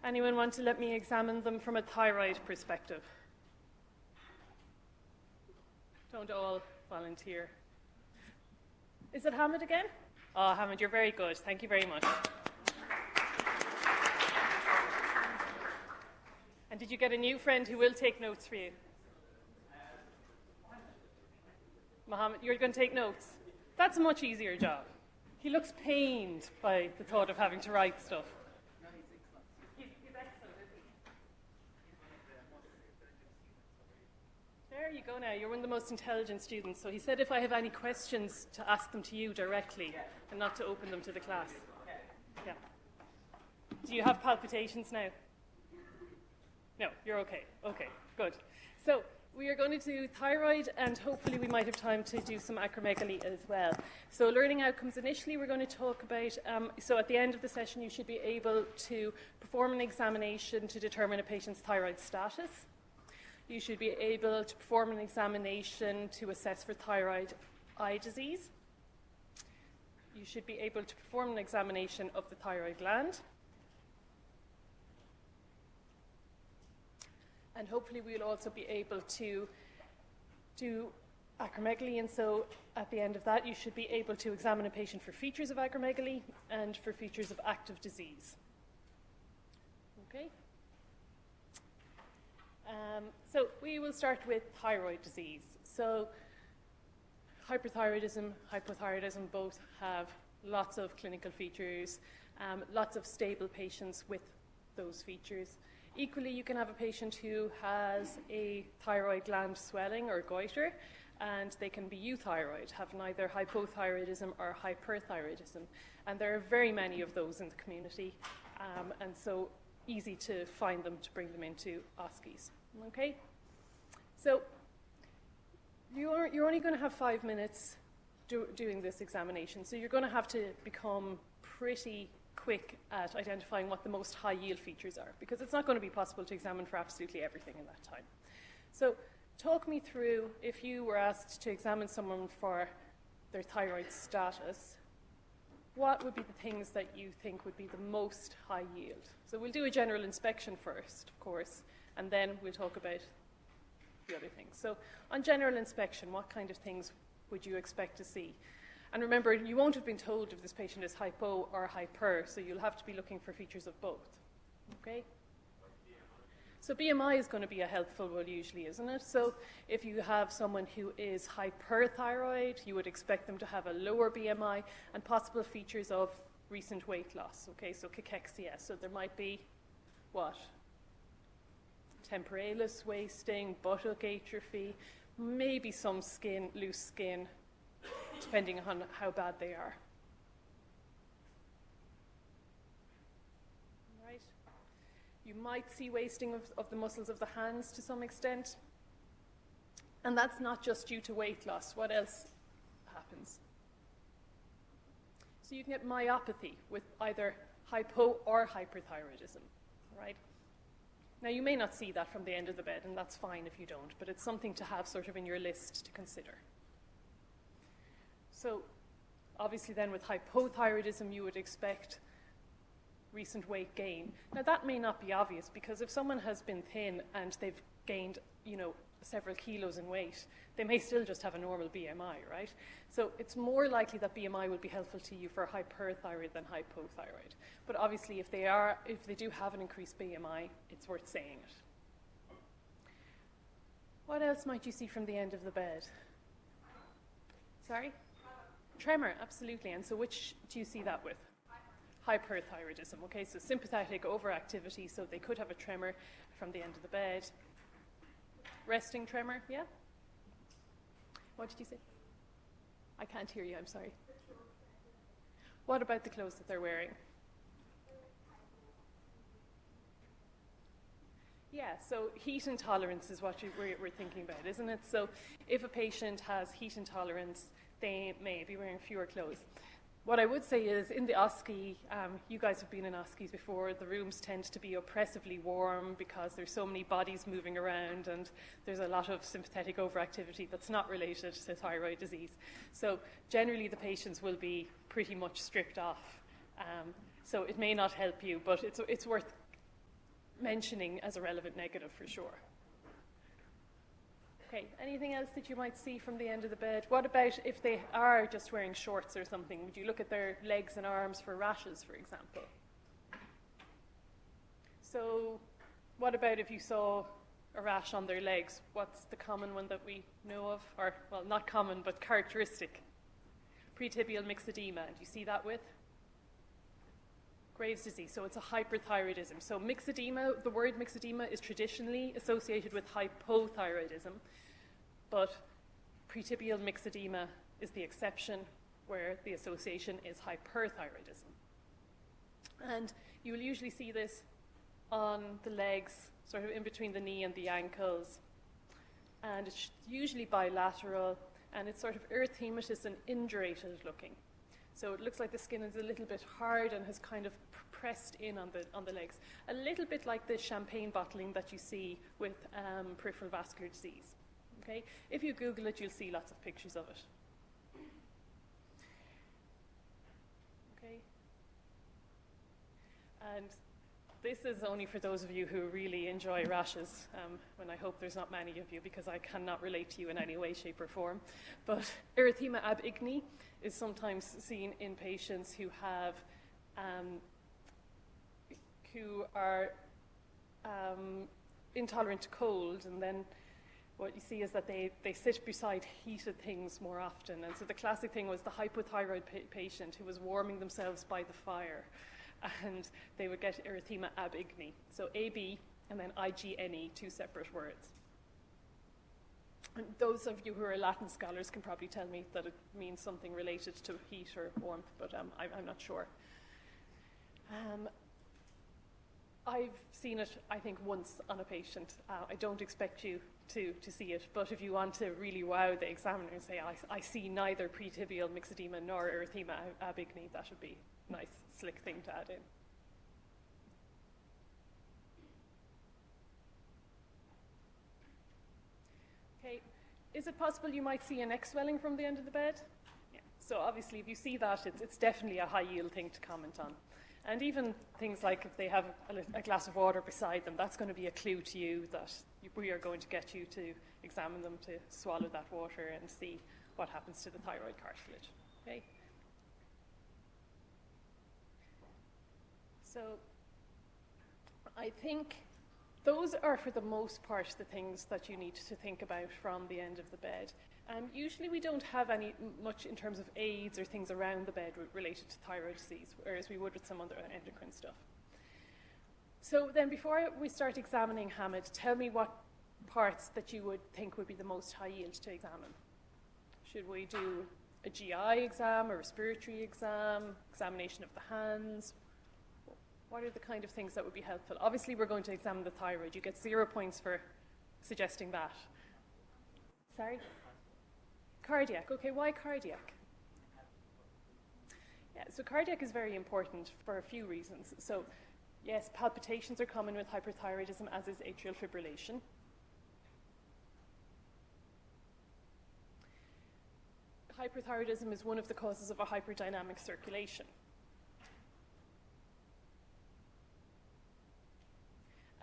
Anyone want to let me examine them from a thyroid perspective? Don't all volunteer. Is it Hamid again? Oh, Hamid, you're very good. Thank you very much. And did you get a new friend who will take notes for you? Mohammed, you're going to take notes? That's a much easier job. He looks pained by the thought of having to write stuff. He's excellent, isn't he? There you go now. You're one of the most intelligent students. So he said if I have any questions to ask them to you directly and not to open them to the class. Yeah. Do you have palpitations now? No, you're okay. Okay, good. So we are going to do thyroid, and hopefully we might have time to do some acromegaly as well. So learning outcomes initially we're going to talk about, so at the end of the session you should be able to perform an examination to determine a patient's thyroid status. You should be able to perform an examination to assess for thyroid eye disease. You should be able to perform an examination of the thyroid gland. And hopefully we'll also be able to do acromegaly, and so at the end of that you should be able to examine a patient for features of acromegaly and for features of active disease. Okay? So we will start with thyroid disease. So hyperthyroidism, hypothyroidism both have lots of clinical features, lots of stable patients with those features. Equally, you can have a patient who has a thyroid gland swelling or goiter, and they can be euthyroid, have neither hypothyroidism or hyperthyroidism. And there are very many of those in the community, and so easy to find them to bring them into OSCEs. Okay? So you're only going to have 5 minutes doing this examination, so you're going to have to become pretty quick at identifying what the most high yield features are, because it's not going to be possible to examine for absolutely everything in that time. So talk me through, if you were asked to examine someone for their thyroid status, what would be the things that you think would be the most high yield? So we'll do a general inspection first, of course, and then we'll talk about the other things. So on general inspection, what kind of things would you expect to see? And remember, you won't have been told if this patient is hypo or hyper, so you'll have to be looking for features of both. Okay? So BMI is going to be a helpful one usually, isn't it? So if you have someone who is hyperthyroid, you would expect them to have a lower BMI and possible features of recent weight loss. Okay, so cachexia. So there might be, what? Temporalis wasting, buttock atrophy, maybe some skin, loose skin, depending on how bad they are. Right. You might see wasting of the muscles of the hands to some extent. And that's not just due to weight loss. What else happens? So you can get myopathy with either hypo or hyperthyroidism, right? Now, you may not see that from the end of the bed, and that's fine if you don't, but it's something to have sort of in your list to consider. So obviously then with hypothyroidism, you would expect recent weight gain. Now, that may not be obvious, because if someone has been thin and they've gained, several kilos in weight, they may still just have a normal BMI, right? So it's more likely that BMI will be helpful to you for hyperthyroid than hypothyroid. But obviously, if they do have an increased BMI, it's worth saying it. What else might you see from the end of the bed? Sorry? Tremor, absolutely. And so which do you see that with? Hyperthyroidism. Okay, so sympathetic overactivity, so they could have a tremor from the end of the bed. Resting tremor, yeah? What did you say? I can't hear you, I'm sorry. What about the clothes that they're wearing? Yeah, so heat intolerance is what we're thinking about, isn't it? So if a patient has heat intolerance, they may be wearing fewer clothes. What I would say is, in the OSCE, you guys have been in OSCEs before, the rooms tend to be oppressively warm because there's so many bodies moving around and there's a lot of sympathetic overactivity that's not related to thyroid disease. So generally the patients will be pretty much stripped off. So it may not help you, but it's worth mentioning as a relevant negative for sure. Okay, anything else that you might see from the end of the bed? What about if they are just wearing shorts or something? Would you look at their legs and arms for rashes, for example? So what about if you saw a rash on their legs? What's the common one that we know of? Or, well, not common, but characteristic. Pretibial myxedema. Do you see that with? Graves' disease. So it's a hyperthyroidism. So myxedema, the word myxedema is traditionally associated with hypothyroidism, but pretibial myxedema is the exception where the association is hyperthyroidism. And you will usually see this on the legs, sort of in between the knee and the ankles. And it's usually bilateral, and it's sort of erythematous and indurated looking. So it looks like the skin is a little bit hard and has kind of pressed in on the legs. A little bit like the champagne bottling that you see with peripheral vascular disease. Okay? If you Google it, you'll see lots of pictures of it. Okay? And this is only for those of you who really enjoy rashes, when I hope there's not many of you, because I cannot relate to you in any way, shape, or form. But erythema ab igni is sometimes seen in patients who have, who are intolerant to cold, and then what you see is that they sit beside heated things more often. And so the classic thing was the hypothyroid patient who was warming themselves by the fire, and they would get erythema ab igni. So AB and then IGNE, two separate words. And those of you who are Latin scholars can probably tell me that it means something related to heat or warmth, but I'm not sure. I've seen it, I think, once on a patient. I don't expect you to see it, but if you want to really wow the examiner and say, I see neither pretibial myxedema nor erythema ab igni, that would be a nice, slick thing to add in. Okay, is it possible you might see a neck swelling from the end of the bed? Yeah. So obviously, if you see that, it's definitely a high-yield thing to comment on. And even things like if they have a glass of water beside them, that's going to be a clue to you that we are going to get you to examine them, to swallow that water and see what happens to the thyroid cartilage. Okay? So I think those are, for the most part, the things that you need to think about from the end of the bed. Usually we don't have much in terms of aids or things around the bed related to thyroid disease, whereas we would with some other endocrine stuff. So then before we start examining Hamid, tell me what parts that you would think would be the most high yield to examine. Should we do a GI exam, a respiratory exam, examination of the hands? What are the kind of things that would be helpful? Obviously, we're going to examine the thyroid. You get 0 points for suggesting that. Sorry? Cardiac. Okay, why cardiac? Yeah, so cardiac is very important for a few reasons. So, yes, palpitations are common with hyperthyroidism, as is atrial fibrillation. Hyperthyroidism is one of the causes of a hyperdynamic circulation.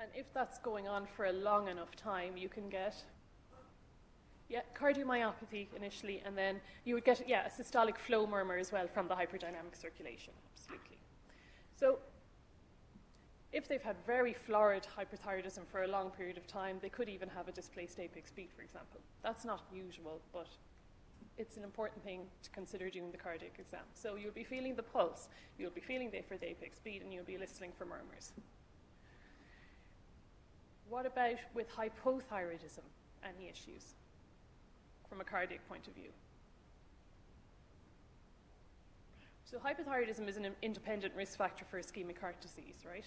And if that's going on for a long enough time, you can get cardiomyopathy initially, and then you would get a systolic flow murmur as well from the hyperdynamic circulation, absolutely. So if they've had very florid hyperthyroidism for a long period of time, they could even have a displaced apex beat, for example. That's not usual, but it's an important thing to consider during the cardiac exam. So you'll be feeling the pulse, you'll be feeling the apex beat, and you'll be listening for murmurs. What about with hypothyroidism? Any issues from a cardiac point of view? So hypothyroidism is an independent risk factor for ischemic heart disease, right?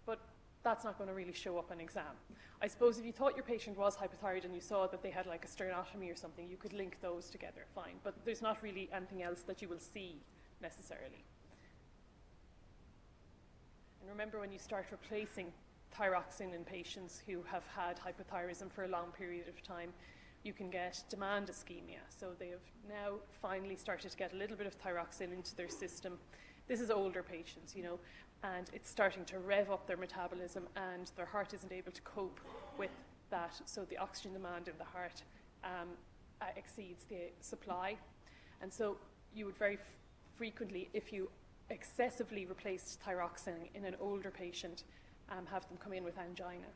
But that's not going to really show up on exam. I suppose if you thought your patient was hypothyroid and you saw that they had like a sternotomy or something, you could link those together, fine. But there's not really anything else that you will see necessarily. And remember, when you start replacing thyroxine in patients who have had hypothyroidism for a long period of time, you can get demand ischemia. So they have now finally started to get a little bit of thyroxine into their system. this is older patients, you know, and it's starting to rev up their metabolism and their heart isn't able to cope with that. So the oxygen demand in the heart exceeds the supply. And so you would very frequently, if you excessively replaced thyroxine in an older patient, have them come in with angina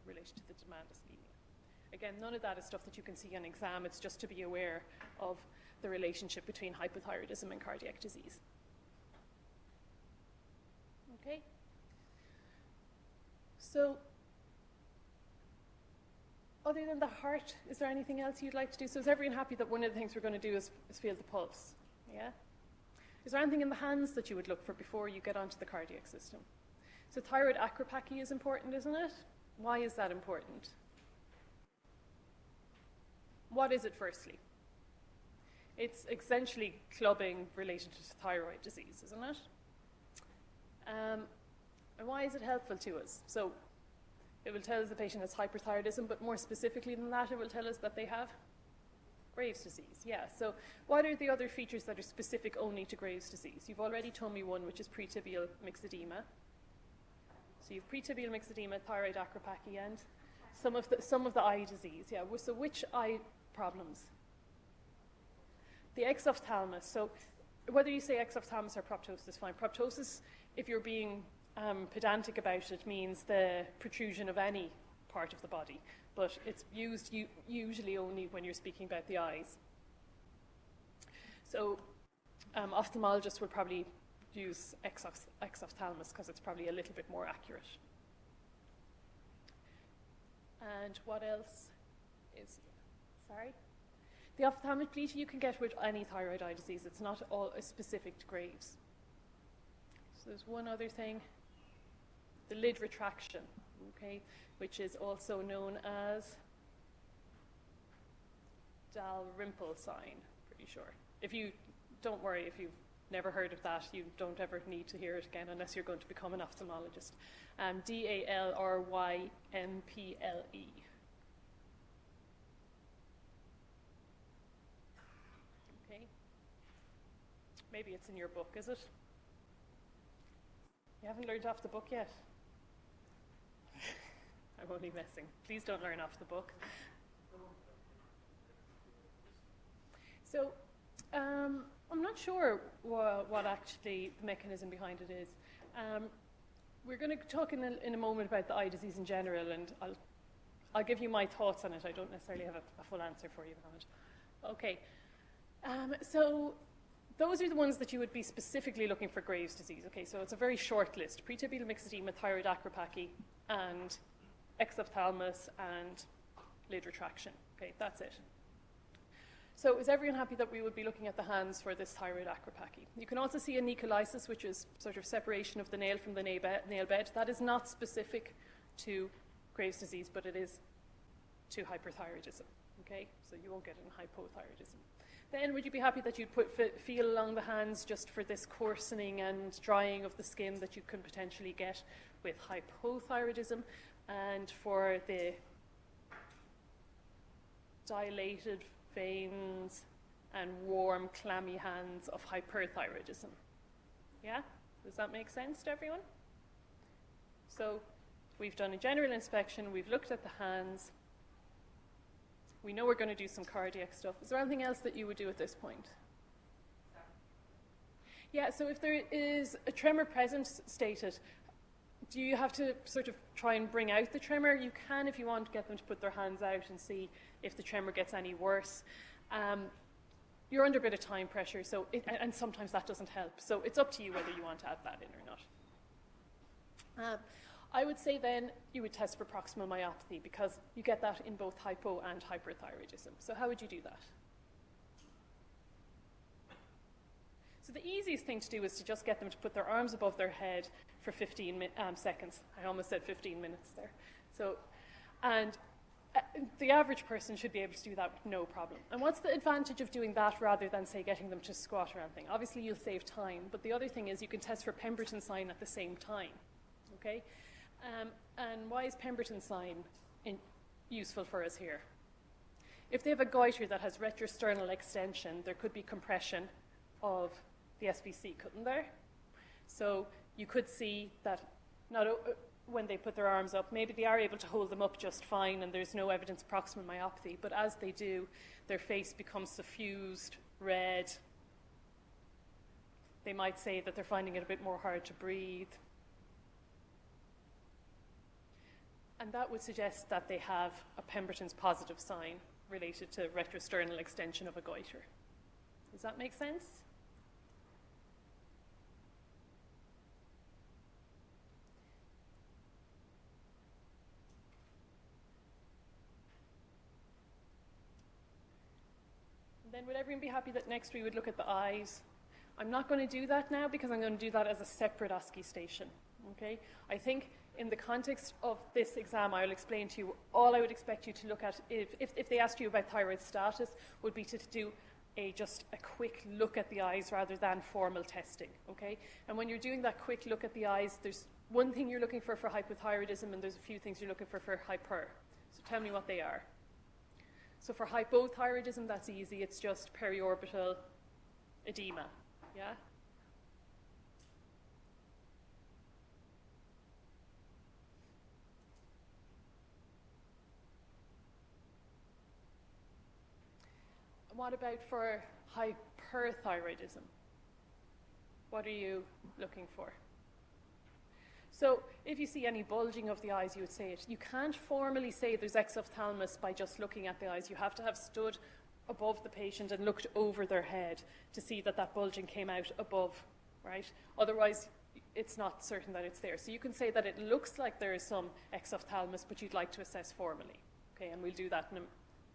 related to the demand ischemia. Again, none of that is stuff that you can see on exam. It's just to be aware of the relationship between hypothyroidism and cardiac disease. Okay? So, other than the heart, is there anything else you'd like to do? So is everyone happy that one of the things we're going to do is feel the pulse? Yeah? Is there anything in the hands that you would look for before you get onto the cardiac system? So thyroid acropachy is important, isn't it? Why is that important? What is it, firstly? It's essentially clubbing related to thyroid disease, isn't it? And why is it helpful to us? So it will tell us the patient has hyperthyroidism, but more specifically than that, it will tell us that they have Graves' disease. Yeah, so what are the other features that are specific only to Graves' disease? You've already told me one, which is pretibial myxedema. So you've pretibial myxedema, thyroid acropachy, and some of the eye disease. Yeah, so which eye problems? The exophthalmos. So whether you say exophthalmos or proptosis, fine. Proptosis, if you're being pedantic about it, means the protrusion of any part of the body, but it's used usually only when you're speaking about the eyes. So ophthalmologists would probably use exophthalmos because it's probably a little bit more accurate. And what else is, sorry? The ophthalmoplegia you can get with any thyroid eye disease. It's not all specific to Graves'. So there's one other thing, the lid retraction, okay, which is also known as Dalrymple sign, pretty sure. If you, don't worry, if you've never heard of that, you don't ever need to hear it again unless you're going to become an ophthalmologist. Dalrymple. Okay. Maybe it's in your book, is it? You haven't learned off the book yet? I'm only messing. Please don't learn off the book. So, I'm not sure what actually the mechanism behind it is. We're going to talk in a moment about the eye disease in general, and I'll give you my thoughts on it. I don't necessarily have a full answer for you on it. Okay. So those are the ones that you would be specifically looking for Graves' disease. Okay, so it's a very short list. Pretibial myxedema, thyroid acropachy, and exophthalmos, and lid retraction. Okay, that's it. So is everyone happy that we would be looking at the hands for this thyroid acropachy? You can also see ankylolysis, which is sort of separation of the nail from the nail bed. That is not specific to Graves' disease, but it is to hyperthyroidism. Okay, so you won't get it in hypothyroidism. Then would you be happy that you'd feel along the hands just for this coarsening and drying of the skin that you can potentially get with hypothyroidism, and for the dilated veins and warm, clammy hands of hyperthyroidism? Yeah? Does that make sense to everyone? So we've done a general inspection, we've looked at the hands, we know we're going to do some cardiac stuff. Is there anything else that you would do at this point? Yeah, so if there is a tremor present stated, do you have to sort of try and bring out the tremor? You can if you want to get them to put their hands out and see if the tremor gets any worse. You're under a bit of time pressure, so and sometimes that doesn't help. So it's up to you whether you want to add that in or not. I would say then you would test for proximal myopathy because you get that in both hypo and hyperthyroidism. So how would you do that? So the easiest thing to do is to just get them to put their arms above their head for 15 seconds. I almost said 15 minutes there. So, and the average person should be able to do that with no problem. And what's the advantage of doing that rather than, say, getting them to squat or anything? Obviously, you'll save time, but the other thing is you can test for Pemberton sign at the same time, okay? And why is Pemberton sign useful for us here? If they have a goiter that has retrosternal extension, there could be compression of the SVC, couldn't there? So you could see that not when they put their arms up, maybe they are able to hold them up just fine and there's no evidence of proximal myopathy, but as they do, their face becomes suffused, red. They might say that they're finding it a bit more hard to breathe. And that would suggest that they have a Pemberton's positive sign related to retrosternal extension of a goiter. Does that make sense? Then would everyone be happy that next we would look at the eyes? I'm not going to do that now because I'm going to do that as a separate ASCII station. Okay? I think in the context of this exam, I'll explain to you, all I would expect you to look at, if they asked you about thyroid status, would be to do just a quick look at the eyes rather than formal testing. Okay? And when you're doing that quick look at the eyes, there's one thing you're looking for hypothyroidism, and there's a few things you're looking for hyper. So tell me what they are. So for hypothyroidism, that's easy. It's just periorbital edema, yeah? And what about for hyperthyroidism? What are you looking for? So if you see any bulging of the eyes, you would say it. You can't formally say there's exophthalmos by just looking at the eyes. You have to have stood above the patient and looked over their head to see that that bulging came out above, right? Otherwise, it's not certain that it's there. So you can say that it looks like there is some exophthalmos, but you'd like to assess formally. Okay, and we'll do that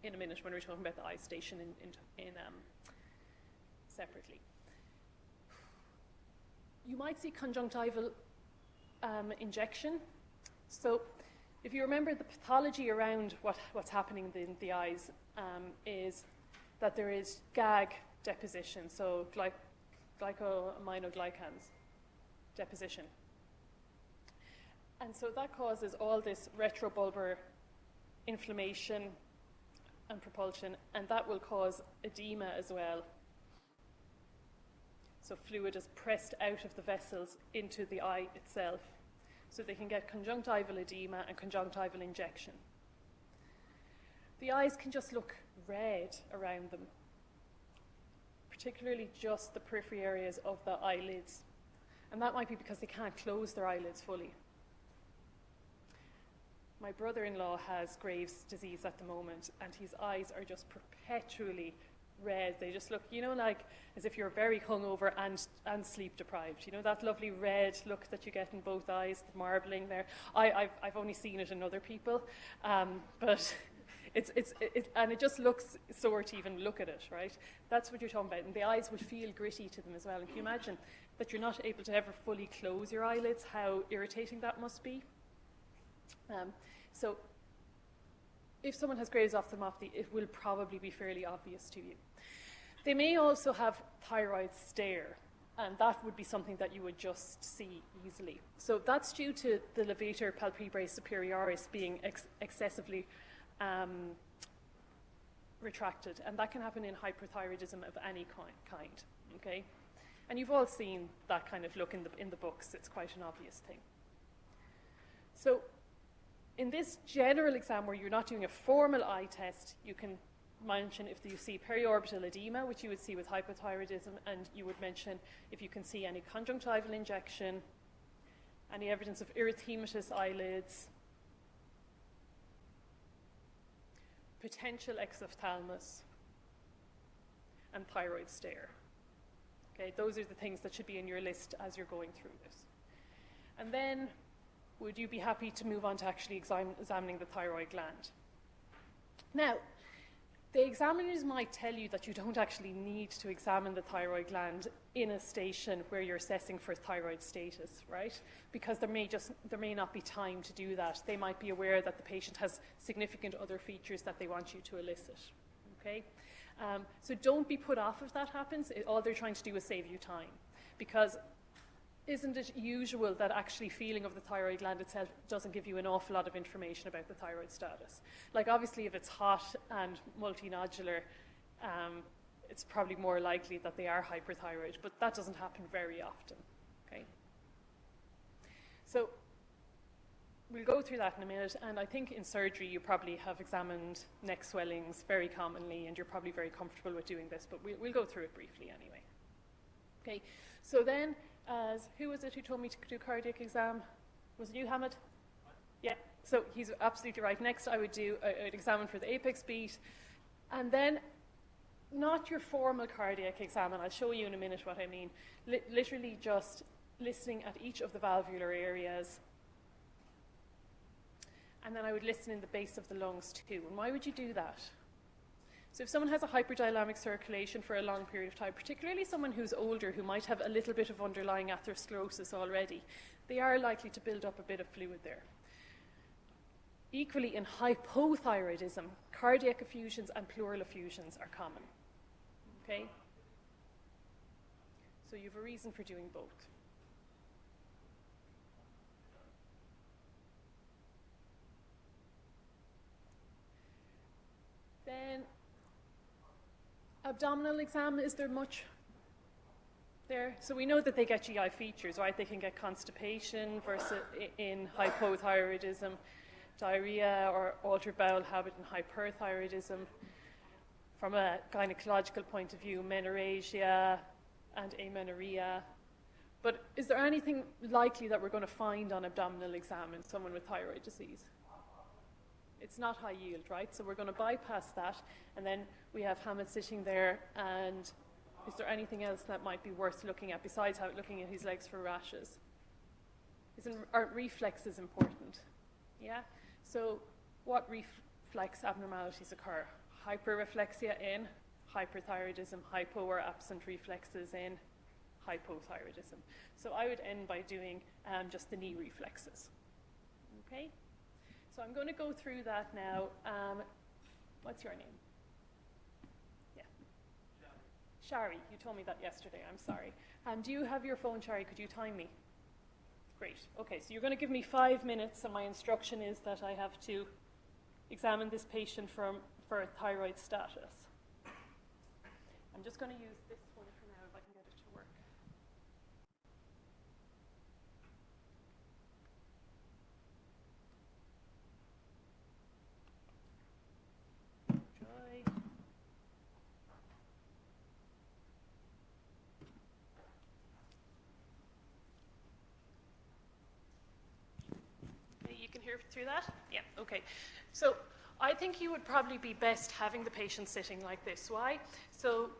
in a minute when we're talking about the eye station separately. You might see conjunctival injection. So if you remember, the pathology around what's happening in the eyes is that there is GAG deposition, so glycoaminoglycans deposition. And so that causes all this retrobulbar inflammation and propulsion, and that will cause edema as well. So fluid is pressed out of the vessels into the eye itself. So they can get conjunctival edema and conjunctival injection. The eyes can just look red around them, particularly just the periphery areas of the eyelids. And that might be because they can't close their eyelids fully. My brother-in-law has Graves' disease at the moment, and his eyes are just perpetually red. They just look, you know, like as if you're very hungover and sleep deprived. You know, that lovely red look that you get in both eyes, the marbling there. I've only seen it in other people, but and it just looks sore to even look at it, right? That's what you're talking about. And the eyes would feel gritty to them as well. And can you imagine that you're not able to ever fully close your eyelids, how irritating that must be? So if someone has Graves' ophthalmopathy, it will probably be fairly obvious to you. They may also have thyroid stare, and that would be something that you would just see easily. So that's due to the levator palpebrae superioris being excessively retracted, and that can happen in hyperthyroidism of any kind, okay? And you've all seen that kind of look in the books. It's quite an obvious thing. So in this general exam where you're not doing a formal eye test, you can mention if you see periorbital edema, which you would see with hypothyroidism, and you would mention if you can see any conjunctival injection, any evidence of erythematous eyelids, potential exophthalmos, and thyroid stare. Okay, those are the things that should be in your list as you're going through this. And then, would you be happy to move on to actually examining the thyroid gland? Now, the examiners might tell you that you don't actually need to examine the thyroid gland in a station where you're assessing for thyroid status, right? Because there may not be time to do that. They might be aware that the patient has significant other features that they want you to elicit, okay? So don't be put off if that happens. All they're trying to do is save you time, because isn't it usual that actually feeling of the thyroid gland itself doesn't give you an awful lot of information about the thyroid status? Like obviously if it's hot and multinodular, it's probably more likely that they are hyperthyroid, but that doesn't happen very often, okay? So we'll go through that in a minute, and I think in surgery you probably have examined neck swellings very commonly, and you're probably very comfortable with doing this, but we'll go through it briefly anyway. Okay, so then, who was it who told me to do cardiac exam? Was it you, Hamid? Yeah, so he's absolutely right. Next I would do, I'd examine for the apex beat, and then not your formal cardiac exam, and I'll show you in a minute what I mean. Literally just listening at each of the valvular areas, and then I would listen in the base of the lungs too. And why would you do that? So if someone has a hyperdynamic circulation for a long period of time, particularly someone who's older who might have a little bit of underlying atherosclerosis already, they are likely to build up a bit of fluid there. Equally, in hypothyroidism, cardiac effusions and pleural effusions are common. Okay? So you have a reason for doing both. Then, abdominal exam, is there much there? So we know that they get GI features, right? They can get constipation versus in hypothyroidism, diarrhea or altered bowel habit in hyperthyroidism. From a gynecological point of view, menorrhagia and amenorrhea. But is there anything likely that we're going to find on abdominal exam in someone with thyroid disease? It's not high yield, right? So we're going to bypass that, and then we have Hamid sitting there, and is there anything else that might be worth looking at besides looking at his legs for rashes? Aren't reflexes important? Yeah? So what reflex abnormalities occur? Hyperreflexia in hyperthyroidism, hypo or absent reflexes in hypothyroidism. So I would end by doing just the knee reflexes. Okay? So I'm going to go through that now. What's your name? Yeah. Shari, you told me that yesterday. I'm sorry. Do you have your phone, Shari? Could you time me? Great. Okay, so you're going to give me 5 minutes, and my instruction is that I have to examine this patient for thyroid status. I'm just going to use this one for now if I can get it to work. Try. Okay, you can hear through that? Yeah, okay. So I think you would probably be best having the patient sitting like this. Why? So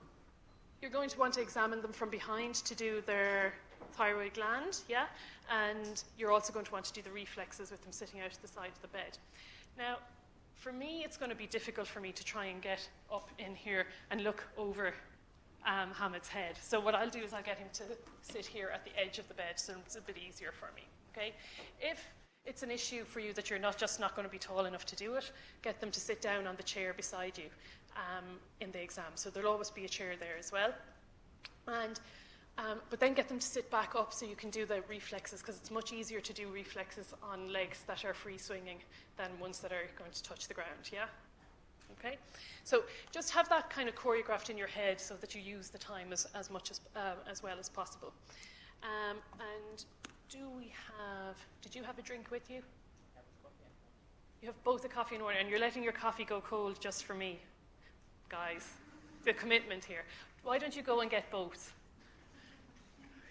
you're going to want to examine them from behind to do their thyroid gland, yeah? And you're also going to want to do the reflexes with them sitting out to the side of the bed. Now, for me, it's going to be difficult for me to try and get up in here and look over Hamid's head. So what I'll do is I'll get him to sit here at the edge of the bed, so it's a bit easier for me, okay? If it's an issue for you that you're not going to be tall enough to do it, get them to sit down on the chair beside you in the exam. So there'll always be a chair there as well. And but then get them to sit back up so you can do the reflexes, because it's much easier to do reflexes on legs that are free swinging than ones that are going to touch the ground, yeah? Okay? So just have that kind of choreographed in your head so that you use the time as much as well as possible. And did you have a drink with you? You have both a coffee and water, and you're letting your coffee go cold just for me. Guys, the commitment here. Why don't you go and get both?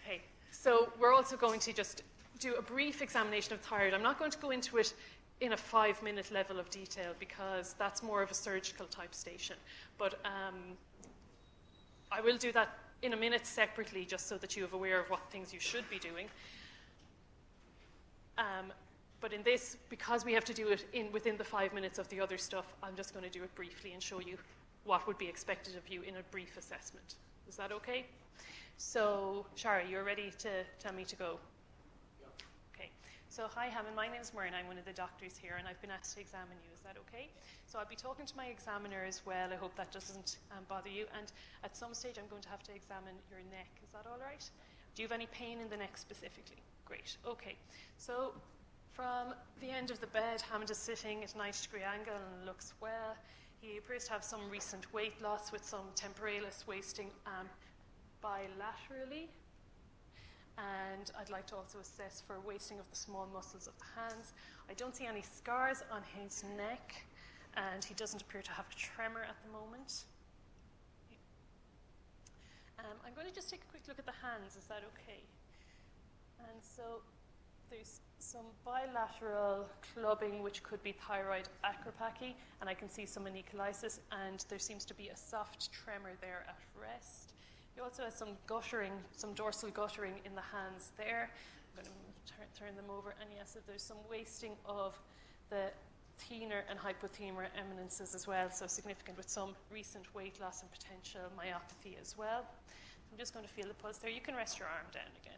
Okay, so we're also going to just do a brief examination of thyroid. I'm not going to go into it in a 5-minute level of detail because that's more of a surgical type station. But I will do that in a minute separately just so that you are aware of what things you should be doing. But in this, because we have to do it within the 5 minutes of the other stuff, I'm just going to do it briefly and show you what would be expected of you in a brief assessment. Is that okay? So, Shari, you're ready to tell me to go? Yeah. Okay. So, hi, Hamid. My name is Muirne. I'm one of the doctors here, and I've been asked to examine you. Is that okay? So I'll be talking to my examiner as well. I hope that doesn't bother you. And at some stage, I'm going to have to examine your neck. Is that all right? Do you have any pain in the neck specifically? Great. Okay. So from the end of the bed, Hamid is sitting at a 90-degree angle and looks well. He appears to have some recent weight loss with some temporalis wasting bilaterally. And I'd like to also assess for wasting of the small muscles of the hands. I don't see any scars on his neck, and he doesn't appear to have a tremor at the moment. I'm going to just take a quick look at the hands. Is that okay? And so there's some bilateral clubbing, which could be thyroid acropathy, and I can see some anecholysis, and there seems to be a soft tremor there at rest. He also has some guttering, some dorsal guttering in the hands there. I'm going to turn them over, and yes, there's some wasting of the thenar and hypothenar eminences as well, so significant with some recent weight loss and potential myopathy as well. I'm just going to feel the pulse there. You can rest your arm down again.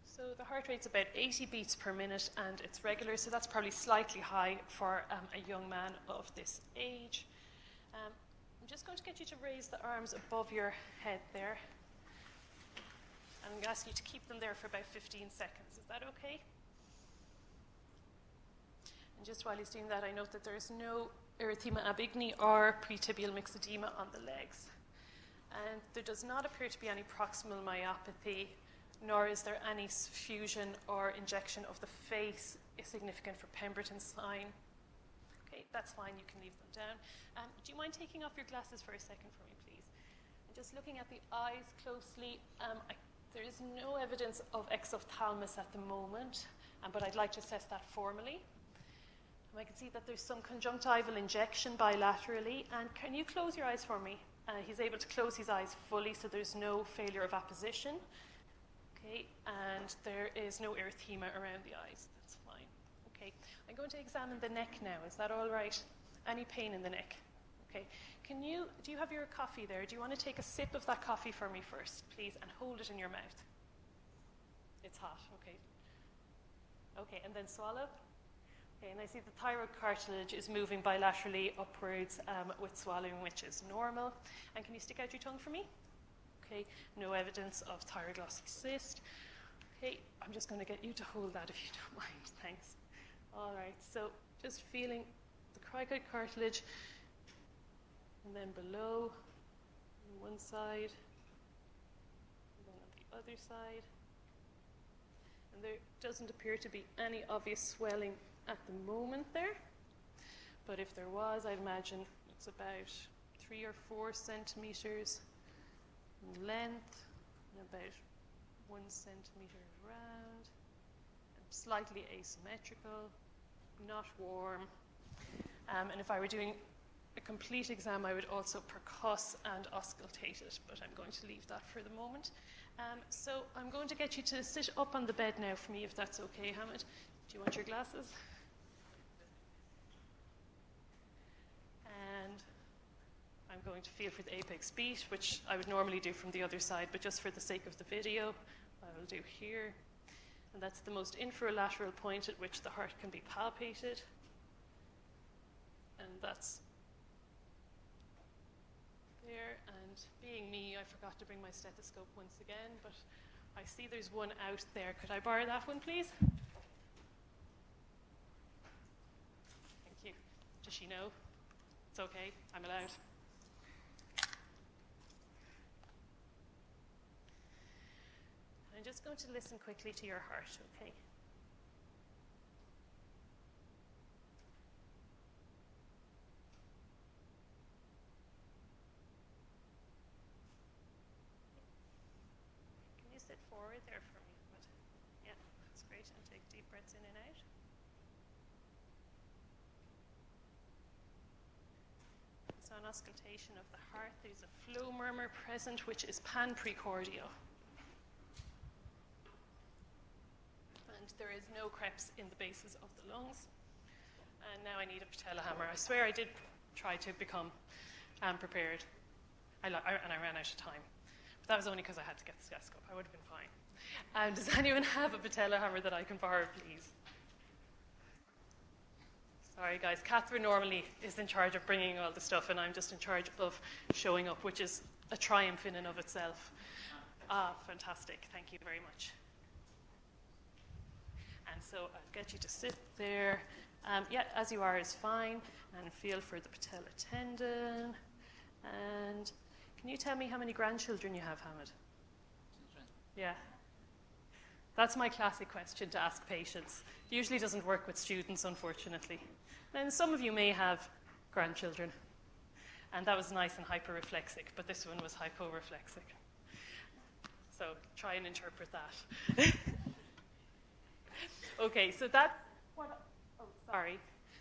So the heart rate's about 80 beats per minute, and it's regular, so that's probably slightly high for a young man of this age. I'm just going to get you to raise the arms above your head there. And I'm going to ask you to keep them there for about 15 seconds. Is that okay? And just while he's doing that, I note that there is no erythema ab igni or pretibial myxedema on the legs. And there does not appear to be any proximal myopathy, nor is there any fusion or injection of the face significant for Pemberton's sign. Okay, that's fine, you can leave them down. Do you mind taking off your glasses for a second for me, please? And just looking at the eyes closely, there is no evidence of exophthalmos at the moment, but I'd like to assess that formally. I can see that there's some conjunctival injection bilaterally, and can you close your eyes for me? He's able to close his eyes fully, so there's no failure of apposition. Okay, and there is no erythema around the eyes. That's fine. Okay, I'm going to examine the neck now. Is that all right? Any pain in the neck? Okay. Do you have your coffee there? Do you want to take a sip of that coffee for me first, please, and hold it in your mouth? It's hot. Okay. Okay, and then swallow. Okay, and I see the thyroid cartilage is moving bilaterally upwards with swallowing, which is normal. And can you stick out your tongue for me? Okay, no evidence of thyroglossal cyst. Okay, I'm just going to get you to hold that if you don't mind. Thanks. All right, so just feeling the cricoid cartilage, and then below, on one side, and then on the other side. And there doesn't appear to be any obvious swelling at the moment there. But if there was, I'd imagine it's about 3 or 4 centimeters in length, and about 1 centimeter round, and slightly asymmetrical, not warm. And if I were doing a complete exam, I would also percuss and auscultate it, but I'm going to leave that for the moment. So I'm going to get you to sit up on the bed now for me, if that's okay, Hamid. Do you want your glasses? And I'm going to feel for the apex beat, which I would normally do from the other side, but just for the sake of the video, I will do here. And that's the most infralateral point at which the heart can be palpated. And that's there. And being me, I forgot to bring my stethoscope once again, but I see there's one out there. Could I borrow that one, please? Thank you. Does she know? It's okay, I'm allowed. I'm just going to listen quickly to your heart, okay? Can you sit forward there for me? Yeah, that's great. And take deep breaths in and out. So an auscultation of the heart, there's a flow murmur present, which is pan-precordial. And there is no creps in the bases of the lungs. And now I need a patella hammer. I swear I did try to become prepared, and I ran out of time. But that was only because I had to get the stethoscope. I would have been fine. Does anyone have a patella hammer that I can borrow, please? Sorry, guys. Catherine normally is in charge of bringing all the stuff, and I'm just in charge of showing up, which is a triumph in and of itself. Ah, fantastic. Thank you very much. And so I'll get you to sit there. Yeah, as you are is fine. And feel for the patella tendon. And can you tell me how many grandchildren you have, Hamid? Children? Yeah. That's my classic question to ask patients. It usually doesn't work with students, unfortunately. And some of you may have grandchildren. And that was nice and hyperreflexic, but this one was hyporeflexic. So try and interpret that. Okay, so that's what,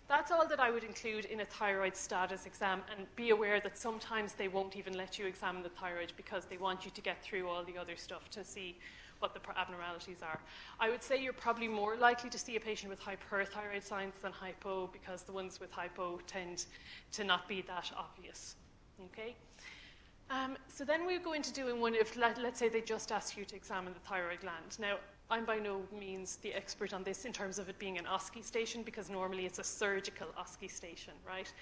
that's all that I would include in a thyroid status exam, and be aware that sometimes they won't even let you examine the thyroid because they want you to get through all the other stuff to see what the abnormalities are. I would say you're probably more likely to see a patient with hyperthyroid signs than hypo, because the ones with hypo tend to not be that obvious. Okay? So then we go into doing one if, let's say they just ask you to examine the thyroid gland. Now, I'm by no means the expert on this in terms of it being an OSCE station, because normally it's a surgical OSCE station, right?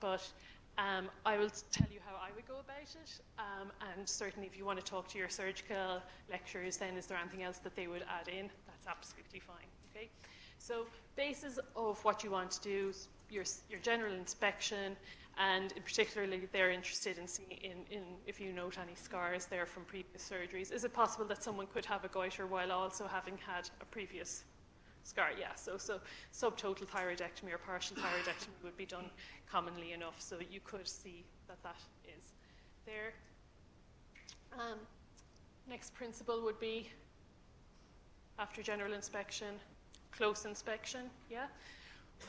But I will tell you how I would go about it, and certainly if you want to talk to your surgical lecturers, then is there anything else that they would add in? That's absolutely fine, okay? So basis of what you want to do, your general inspection, and in particularly they're interested in seeing if you note any scars there from previous surgeries. Is it possible that someone could have a goiter while also having had a previous scar? Yeah, so subtotal thyroidectomy or partial thyroidectomy would be done commonly enough, so you could see that that is there. Next principle would be, after general inspection, close inspection, yeah?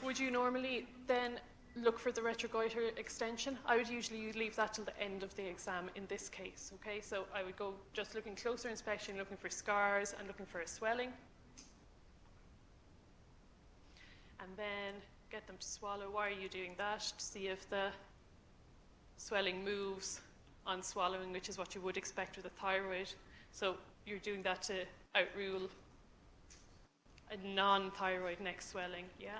Would you normally then look for the retrogoiter extension? I would usually leave that till the end of the exam in this case, okay? So I would go just looking closer inspection, looking for scars and looking for a swelling. And then get them to swallow. Why are you doing that? To see if the swelling moves on swallowing, which is what you would expect with a thyroid. So you're doing that to outrule a non-thyroid neck swelling, yeah?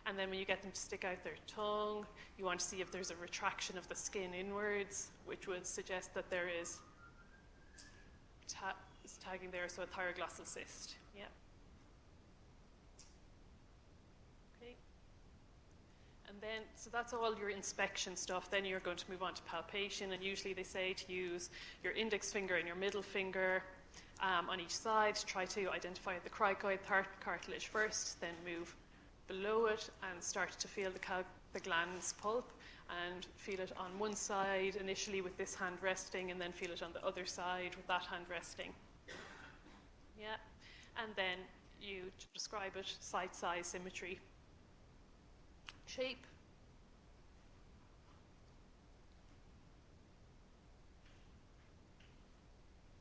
And then when you get them to stick out their tongue, you want to see if there's a retraction of the skin inwards, which would suggest that there is tagging there, so a thyroglossal cyst, yeah? And then, so that's all your inspection stuff. Then you're going to move on to palpation, and usually they say to use your index finger and your middle finger on each side to try to identify the cricoid cartilage first, then move below it and start to feel the gland's pulp, and feel it on one side initially with this hand resting, and then feel it on the other side with that hand resting. Yeah, and then you describe it, site size, symmetry, shape.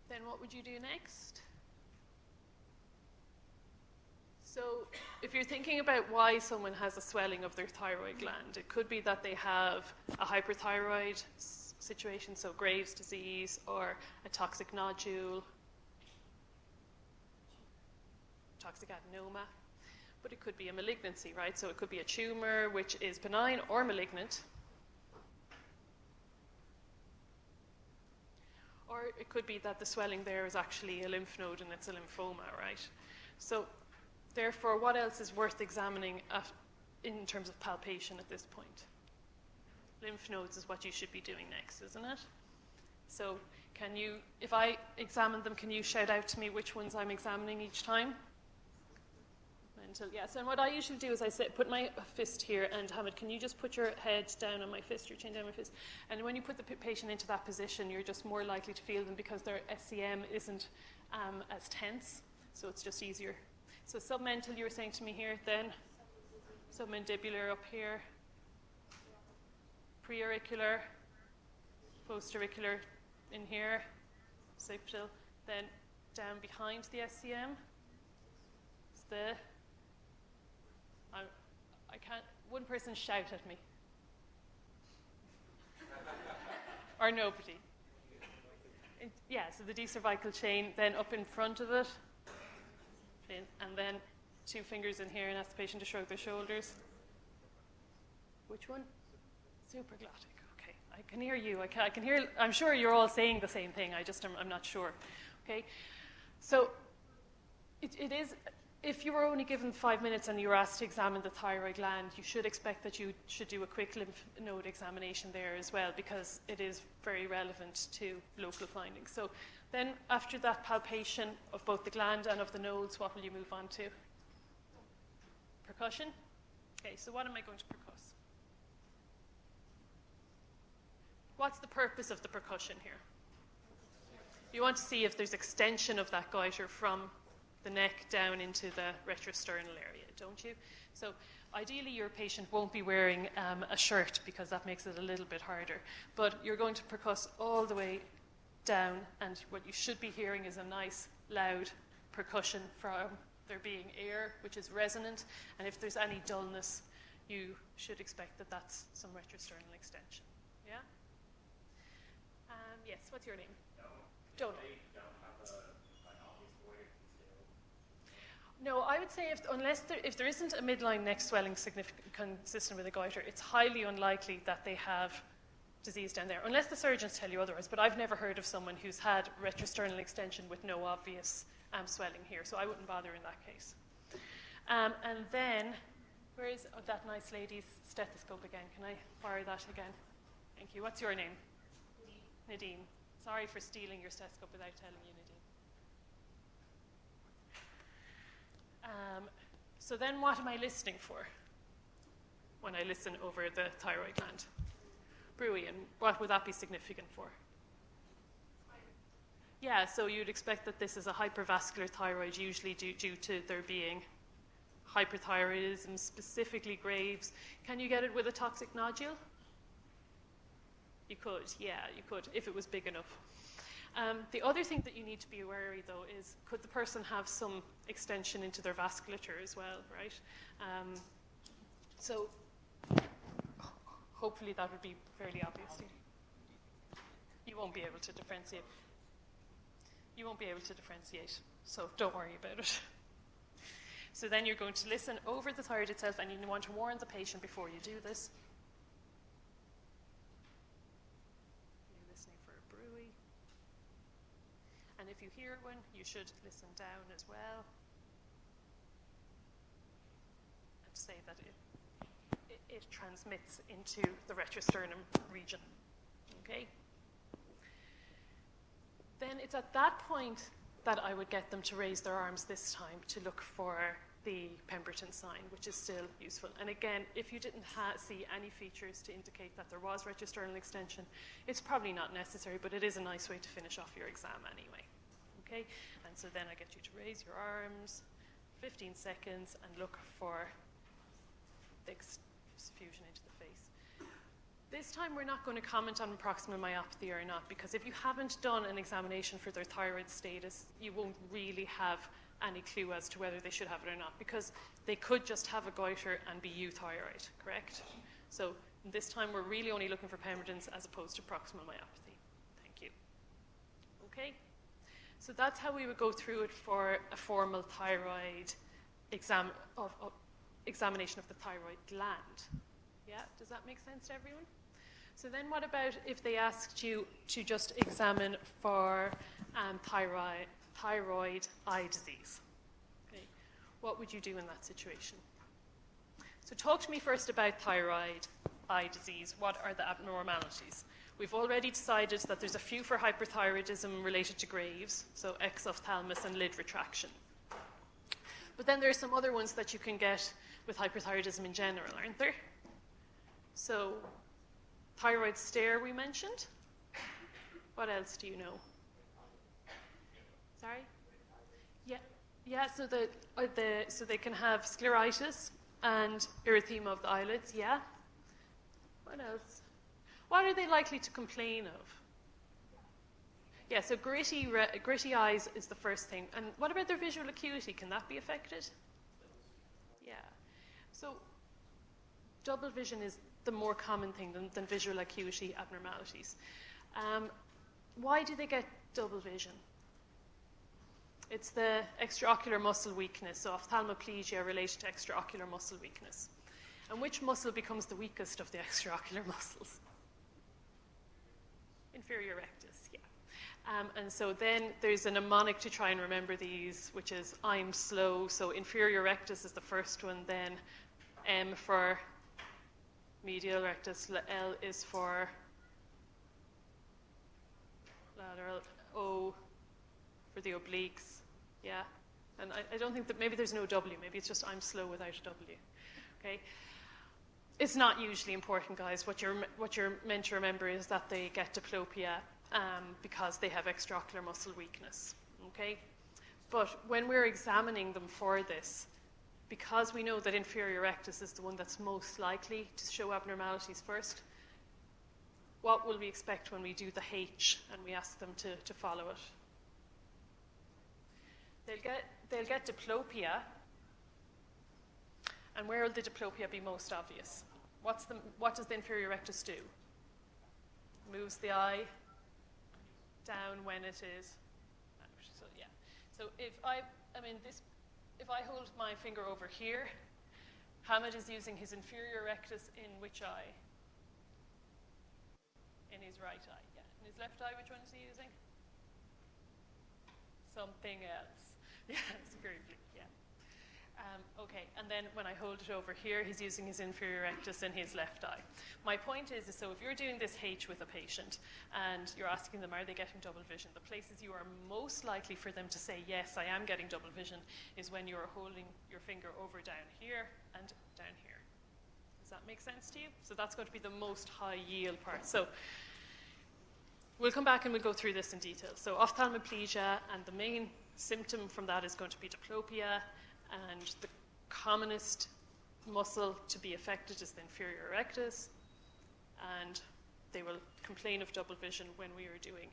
Then what would you do next? So if you're thinking about why someone has a swelling of their thyroid gland, it could be that they have a hyperthyroid situation, so Graves' disease, or a toxic nodule, toxic adenoma. But it could be a malignancy, right? So it could be a tumor, which is benign or malignant. Or it could be that the swelling there is actually a lymph node and it's a lymphoma, right? So therefore, what else is worth examining in terms of palpation at this point? Lymph nodes is what you should be doing next, isn't it? So can you, if I examine them, can you shout out to me which ones I'm examining each time? Yes, and what I usually do is I put my fist here, and Hamid, can you just put your head down on my fist, your chin down on my fist? And when you put the patient into that position, you're just more likely to feel them because their SCM isn't as tense, so it's just easier. So submental, you were saying to me here, then submandibular up here, preauricular, postauricular in here, occipital, then down behind the SCM. It's the I can't, one person shout at me. Or nobody. Yeah, so the D-cervical chain, then up in front of it, and then 2 fingers in here, and ask the patient to shrug their shoulders. Which one? Supraglottic. Okay, I I can hear you. I can hear, I'm sure you're all saying the same thing. I'm not sure. Okay? So it is, if you were only given 5 minutes and you were asked to examine the thyroid gland, you should expect that you should do a quick lymph node examination there as well, because it is very relevant to local findings. So then after that palpation of both the gland and of the nodes, what will you move on to? Percussion? Okay, so what am I going to percuss? What's the purpose of the percussion here? You want to see if there's extension of that goiter from the neck down into the retrosternal area, don't you? So ideally your patient won't be wearing a shirt, because that makes it a little bit harder. But you're going to percuss all the way down, and what you should be hearing is a nice loud percussion from there being air, which is resonant, and if there's any dullness, you should expect that that's some retrosternal extension. Yeah? Yes, what's your name? Don't. No, I would say if there isn't a midline neck swelling consistent with a goiter, it's highly unlikely that they have disease down there, unless the surgeons tell you otherwise. But I've never heard of someone who's had retrosternal extension with no obvious swelling here, so I wouldn't bother in that case. And then, where is that nice lady's stethoscope again? Can I borrow that again? Thank you. What's your name? Nadine. Sorry for stealing your stethoscope without telling you, Nadine. So then what am I listening for when I listen over the thyroid gland? Bruy, and what would that be significant for? Yeah, so you'd expect that this is a hypervascular thyroid, usually due to there being hyperthyroidism, specifically Graves. Can you get it with a toxic nodule? You could, yeah, you could, if it was big enough. The other thing that you need to be wary, though, is could the person have some extension into their vasculature as well, right? So hopefully that would be fairly obvious to you. You won't be able to differentiate. You won't be able to differentiate, so don't worry about it. So then you're going to listen over the thyroid itself, and you want to warn the patient before you do this. You're listening for a bruy. And if you hear one, you should listen down as well. And say that it transmits into the retrosternum region. Okay? Then it's at that point that I would get them to raise their arms this time to look for the Pemberton sign, which is still useful. And again, if you didn't see any features to indicate that there was retrosternal extension, it's probably not necessary, but it is a nice way to finish off your exam anyway. Okay? And so then I get you to raise your arms, 15 seconds, and look for the diffusion into the face. This time we're not going to comment on proximal myopathy or not, because if you haven't done an examination for their thyroid status, you won't really have any clue as to whether they should have it or not, because they could just have a goiter and be euthyroid, correct? So this time we're really only looking for Pemberton's as opposed to proximal myopathy. Thank you. Okay? So that's how we would go through it for a formal thyroid examination of the thyroid gland. Yeah, does that make sense to everyone? So then what about if they asked you to just examine for thyroid eye disease? Okay. What would you do in that situation? So talk to me first about thyroid eye disease. What are the abnormalities? We've already decided that there's a few for hyperthyroidism related to Graves, so exophthalmos and lid retraction. But then there are some other ones that you can get with hyperthyroidism in general, aren't there? So thyroid stare we mentioned. What else do you know? Sorry? Yeah. So so they can have scleritis and erythema of the eyelids. Yeah. What else? What are they likely to complain of? Yeah. So gritty eyes is the first thing. And what about their visual acuity? Can that be affected? Yeah. So double vision is the more common thing than visual acuity abnormalities. Why do they get double vision? It's the extraocular muscle weakness, so ophthalmoplegia related to extraocular muscle weakness. And which muscle becomes the weakest of the extraocular muscles? Inferior rectus, yeah. And so then there's a mnemonic to try and remember these, which is I'm slow. So inferior rectus is the first one, then M for medial rectus, L is for lateral, O for the obliques, yeah. And I don't think that, maybe there's no W, maybe it's just I'm slow without a W, okay? It's not usually important, guys. What you're meant to remember is that they get diplopia because they have extraocular muscle weakness, okay? But when we're examining them for this, because we know that inferior rectus is the one that's most likely to show abnormalities first, what will we expect when we do the H and we ask them to follow it? They'll get diplopia, and where will the diplopia be most obvious? What does the inferior rectus do? Moves the eye down when it is out. So yeah. So if I hold my finger over here, Hamid is using his inferior rectus in which eye? In his right eye, yeah. In his left eye, which one is he using? Something else. Yeah, superior oblique, yeah. Okay, and then when I hold it over here, he's using his inferior rectus in his left eye. My point is so if you're doing this H with a patient and you're asking them, are they getting double vision? The places you are most likely for them to say, yes, I am getting double vision, is when you're holding your finger over down here and down here. Does that make sense to you? So that's going to be the most high yield part. So we'll come back and we'll go through this in detail. So ophthalmoplegia, and the main symptom from that is going to be diplopia, and the commonest muscle to be affected is the inferior rectus, and they will complain of double vision when we are doing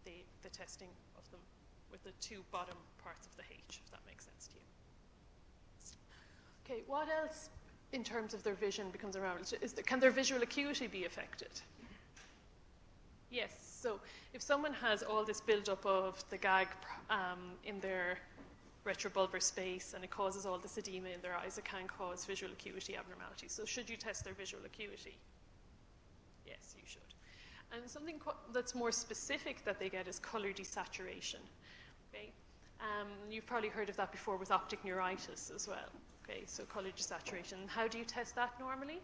the testing of them with the two bottom parts of the H, if that makes sense to you. Okay, what else in terms of their vision becomes around? Can their visual acuity be affected? Yes, so if someone has all this buildup of the gag in their retrobulbar space and it causes all this edema in their eyes, it can cause visual acuity abnormalities. So should you test their visual acuity? Yes, you should. And something that's more specific that they get is color desaturation. Okay? You've probably heard of that before with optic neuritis as well. Okay, so color desaturation. How do you test that normally?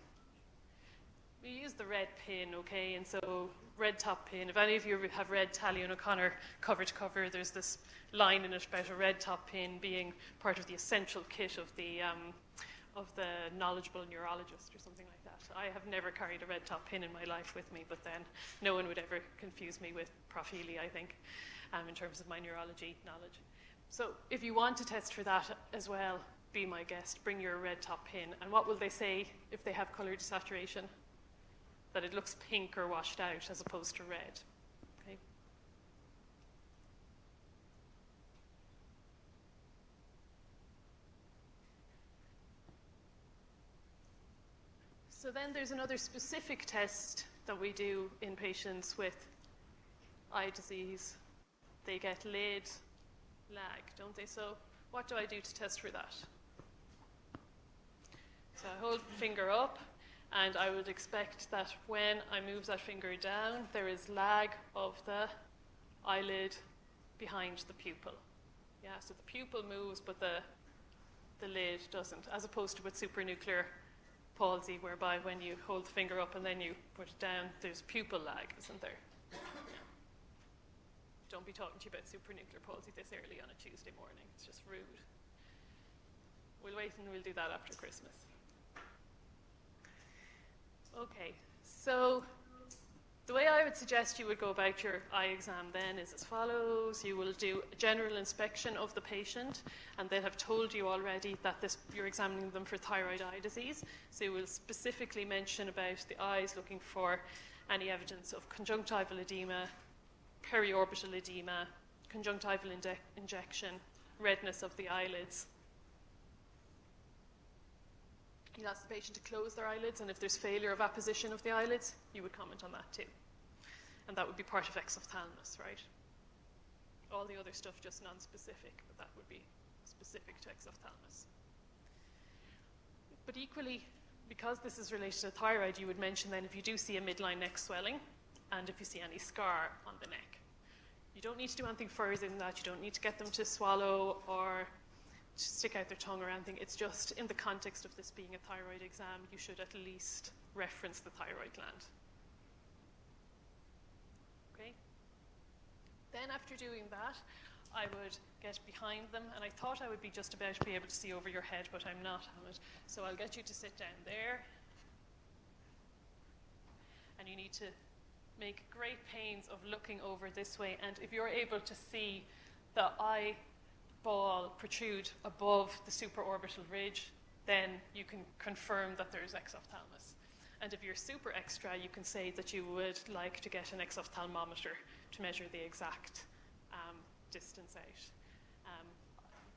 We use the red pin, okay, and so red top pin. If any of you have read Tally and O'Connor cover to cover, there's this line in it about a red top pin being part of the essential kit of the knowledgeable neurologist or something like that. I have never carried a red top pin in my life with me, but then no one would ever confuse me with Prof. Healy, I think, in terms of my neurology knowledge. So if you want to test for that as well, be my guest, bring your red top pin. And what will they say if they have color desaturation? That it looks pink or washed out as opposed to red. Okay. So then there's another specific test that we do in patients with eye disease. They get lid lag, don't they? So what do I do to test for that? So I hold the finger up, and I would expect that when I move that finger down, there is lag of the eyelid behind the pupil. Yeah, so the pupil moves, but the lid doesn't, as opposed to with supranuclear palsy, whereby when you hold the finger up and then you put it down, there's pupil lag, isn't there? Yeah. Don't be talking to you about supranuclear palsy this early on a Tuesday morning. It's just rude. We'll wait and we'll do that after Christmas. Okay, so the way I would suggest you would go about your eye exam then is as follows. You will do a general inspection of the patient, and they'll have told you already that you're examining them for thyroid eye disease. So you will specifically mention about the eyes, looking for any evidence of conjunctival edema, periorbital edema, conjunctival injection, redness of the eyelids. You'll ask the patient to close their eyelids, and if there's failure of apposition of the eyelids, you would comment on that too. And that would be part of exophthalmos, right? All the other stuff just non-specific, but that would be specific to exophthalmos. But equally, because this is related to thyroid, you would mention then if you do see a midline neck swelling, and if you see any scar on the neck. You don't need to do anything further than that. You don't need to get them to swallow or to stick out their tongue or anything. It's just in the context of this being a thyroid exam, you should at least reference the thyroid gland. Okay? Then after doing that, I would get behind them, and I thought I would be just about to be able to see over your head, but I'm not, Hamid. So I'll get you to sit down there. And you need to make great pains of looking over this way, and if you're able to see the eyeball protrude above the supraorbital ridge, then you can confirm that there's exophthalmos. And if you're super extra, you can say that you would like to get an exophthalmometer to measure the exact distance out.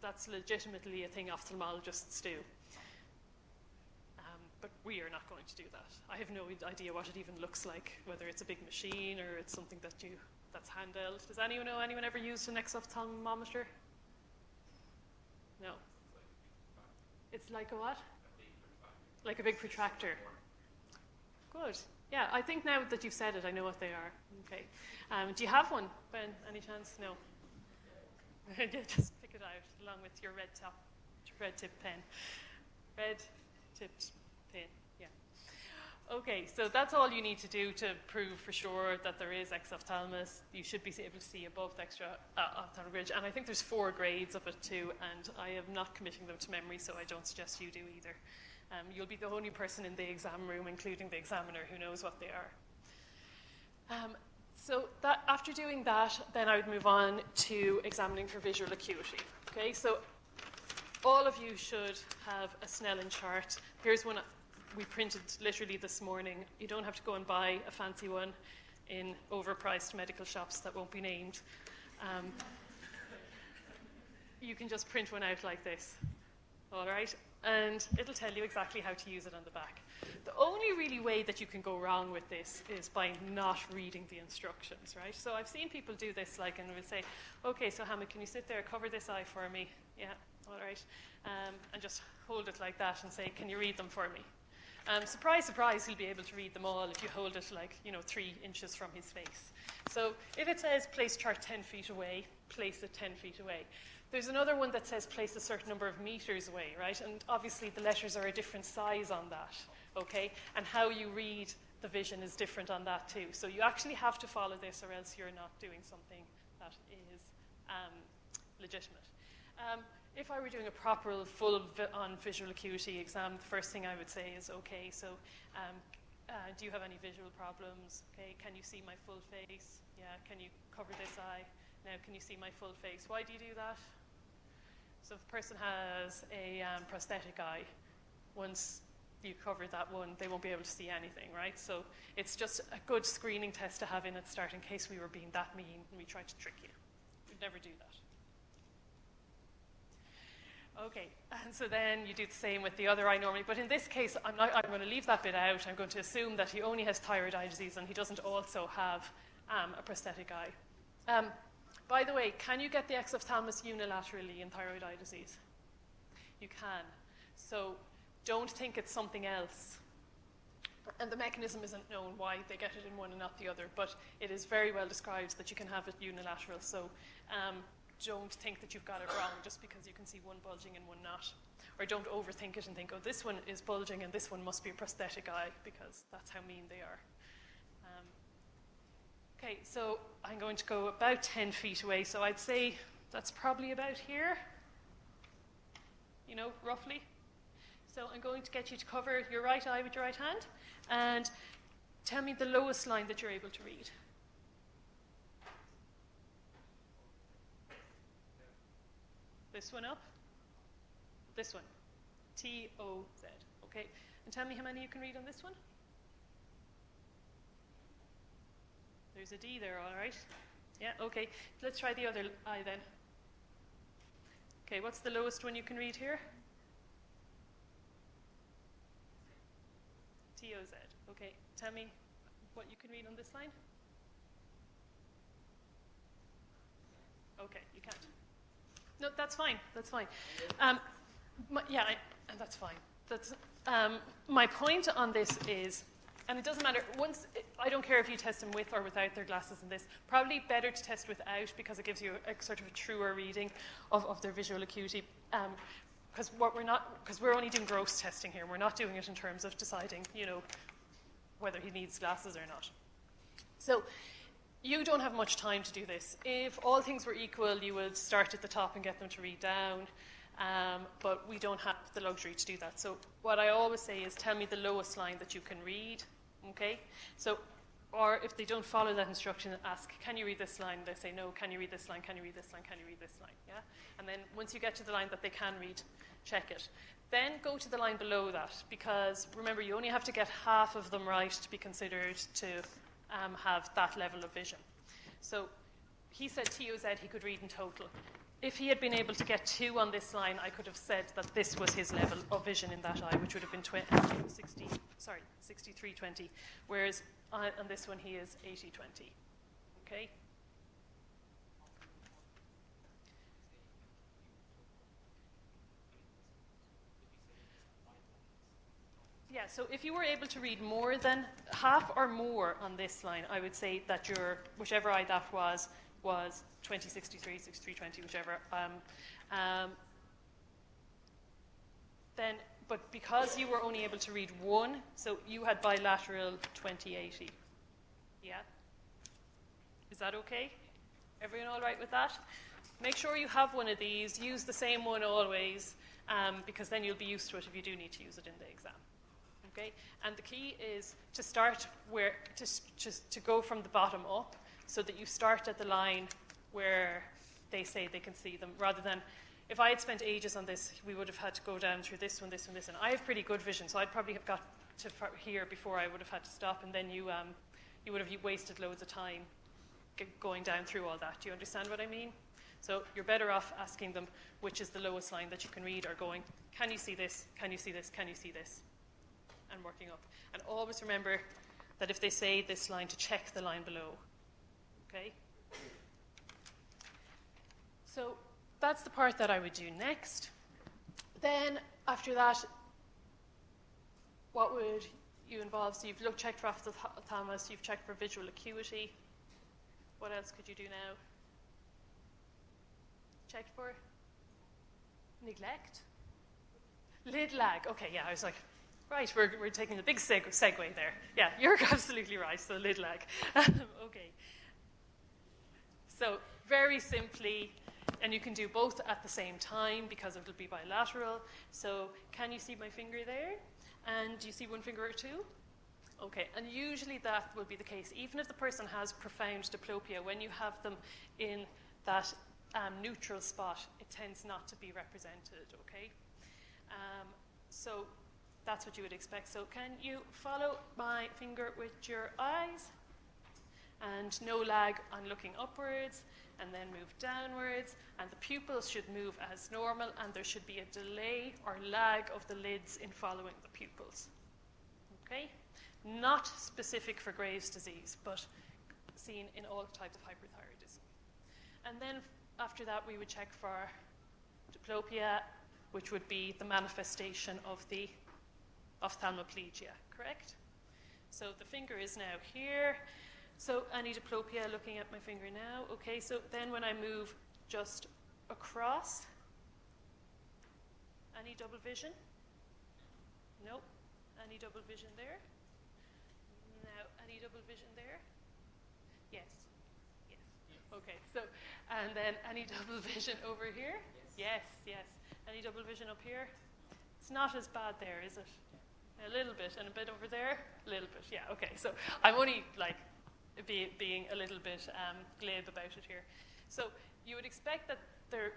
That's legitimately a thing ophthalmologists do. But we are not going to do that. I have no idea what it even looks like, whether it's a big machine or it's something that's handheld. Does anyone know, anyone ever used an exophthalmometer? No. It's like a what? Like a big protractor. Good. Yeah, I think now that you've said it, I know what they are. Okay. Do you have one, Ben? Any chance? No. Yeah, just pick it out along with your red tipped pen. Red tipped pen. Yeah. Okay, so that's all you need to do to prove for sure that there is exophthalmos. You should be able to see above the ophthalmic ridge, and I think there's 4 grades of it too, and I am not committing them to memory, so I don't suggest you do either. You'll be the only person in the exam room, including the examiner, who knows what they are. So that, after doing that, then I would move on to examining for visual acuity. Okay, so all of you should have a Snellen chart. Here's one we printed literally this morning. You don't have to go and buy a fancy one in overpriced medical shops that won't be named. You can just print one out like this, all right? And it'll tell you exactly how to use it on the back. The only really way that you can go wrong with this is by not reading the instructions, right? So I've seen people do this, like, and we'll say, okay, so Hamid, can you sit there, cover this eye for me? Yeah, all right. And just hold it like that and say, can you read them for me? Surprise, surprise, he'll be able to read them all if you hold it like, 3 inches from his face. So if it says place chart 10 feet away, place it 10 feet away. There's another one that says place a certain number of meters away, right? And obviously the letters are a different size on that, okay? And how you read the vision is different on that too. So you actually have to follow this, or else you're not doing something that is legitimate. If I were doing a proper full-on visual acuity exam, the first thing I would say is, okay, so do you have any visual problems? Okay, can you see my full face? Yeah, can you cover this eye? Now, can you see my full face? Why do you do that? So if a person has a prosthetic eye, once you cover that one, they won't be able to see anything, right? So it's just a good screening test to have in at start in case we were being that mean and we tried to trick you. We'd never do that. Okay, and so then you do the same with the other eye normally, but in this case, I'm going to leave that bit out. I'm going to assume that he only has thyroid eye disease and he doesn't also have a prosthetic eye. By the way, can you get the exophthalmos unilaterally in thyroid eye disease? You can. So don't think it's something else. And the mechanism isn't known why they get it in one and not the other, but it is very well described that you can have it unilateral. So don't think that you've got it wrong just because you can see one bulging and one not. Or don't overthink it and think, oh, this one is bulging and this one must be a prosthetic eye, because that's how mean they are. Okay, so I'm going to go about 10 feet away. So I'd say that's probably about here, roughly. So I'm going to get you to cover your right eye with your right hand and tell me the lowest line that you're able to read. This one up? This one. T-O-Z. Okay. And tell me how many you can read on this one? There's a D there, all right. Yeah, okay. Let's try the other eye then. Okay, what's the lowest one you can read here? T-O-Z. Okay, tell me what you can read on this line. Okay, you can't. No, that's fine. That's fine. That's fine. That's my point on this is And it doesn't matter, I don't care if you test them with or without their glasses in this. Probably better to test without because it gives you a sort of a truer reading of their visual acuity. Because we're only doing gross testing here. We're not doing it in terms of deciding, whether he needs glasses or not. So you don't have much time to do this. If all things were equal, you would start at the top and get them to read down. But we don't have the luxury to do that. So what I always say is tell me the lowest line that you can read. Okay? So, or if they don't follow that instruction, ask, can you read this line? They say, no, can you read this line? Can you read this line? Can you read this line? Yeah? And then once you get to the line that they can read, check it. Then go to the line below that, because remember, you only have to get half of them right to be considered to have that level of vision. So he said TOZ he could read in total. If he had been able to get 2 on this line, I could have said that this was his level of vision in that eye, which would have been 6320, whereas on this one he is 8020. Okay? Yeah, so if you were able to read more than half or more on this line, I would say that your, whichever eye that was 2063, 6320, whichever. Then, but because you were only able to read 1, so you had bilateral 2080. Yeah? Is that okay? Everyone all right with that? Make sure you have one of these. Use the same one always, because then you'll be used to it if you do need to use it in the exam. Okay? And the key is to start to go from the bottom up, so that you start at the line where they say they can see them, rather than, if I had spent ages on this, we would have had to go down through this one, this one, this one. I have pretty good vision, so I'd probably have got to here before I would have had to stop, and then you would have wasted loads of time going down through all that. Do you understand what I mean? So you're better off asking them which is the lowest line that you can read, or going, can you see this, can you see this, can you see this? And working up. And always remember that if they say this line, to check the line below. Okay? So that's the part that I would do next. Then, after that, what would you involve? So you've checked for ophthalmos, you've checked for visual acuity. What else could you do now? Check for neglect? Lid lag. Okay, yeah, I was like, right, we're taking the big segue there. Yeah, you're absolutely right, so lid lag. Okay. So very simply, and you can do both at the same time because it'll be bilateral. So can you see my finger there? And do you see one finger or two? Okay, and usually that will be the case. Even if the person has profound diplopia, when you have them in that neutral spot, it tends not to be represented, okay? So that's what you would expect. So can you follow my finger with your eyes? And no lag on looking upwards, and then move downwards, and the pupils should move as normal, and there should be a delay or lag of the lids in following the pupils. Okay? Not specific for Graves' disease, but seen in all types of hyperthyroidism. And then after that, we would check for diplopia, which would be the manifestation of the ophthalmoplegia, correct? So the finger is now here. So any diplopia, looking at my finger now. Okay, so then when I move just across, any double vision? No. Any double vision there? Now, any double vision there? Yes. Yes. Okay, so, and then any double vision over here? Yes, yes. Any double vision up here? It's not as bad there, is it? A little bit, and a bit over there? A little bit, yeah, okay. So I'm only like being a little bit glib about it here. So you would expect that there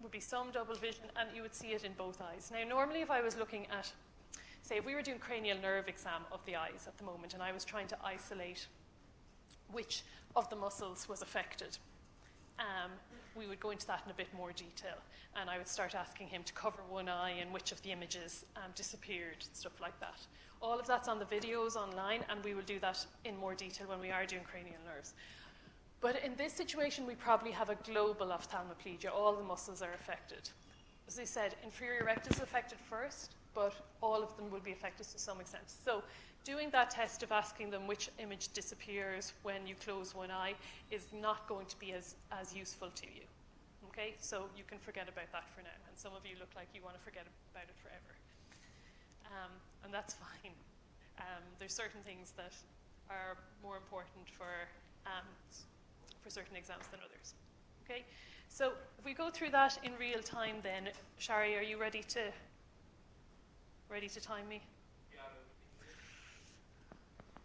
would be some double vision, and you would see it in both eyes. Now, normally if I was looking at, say, if we were doing cranial nerve exam of the eyes at the moment, and I was trying to isolate which of the muscles was affected, we would go into that in a bit more detail. And I would start asking him to cover one eye and which of the images disappeared, stuff like that. All of that's on the videos online, and we will do that in more detail when we are doing cranial nerves. But in this situation, we probably have a global ophthalmoplegia. All the muscles are affected. As I said, inferior rectus is affected first, but all of them will be affected to some extent. So doing that test of asking them which image disappears when you close one eye is not going to be as useful to you. Okay, so you can forget about that for now. And some of you look like you want to forget about it forever. And that's fine. There's certain things that are more important for certain exams than others. Okay, so if we go through that in real time then, Shari, are you ready to time me?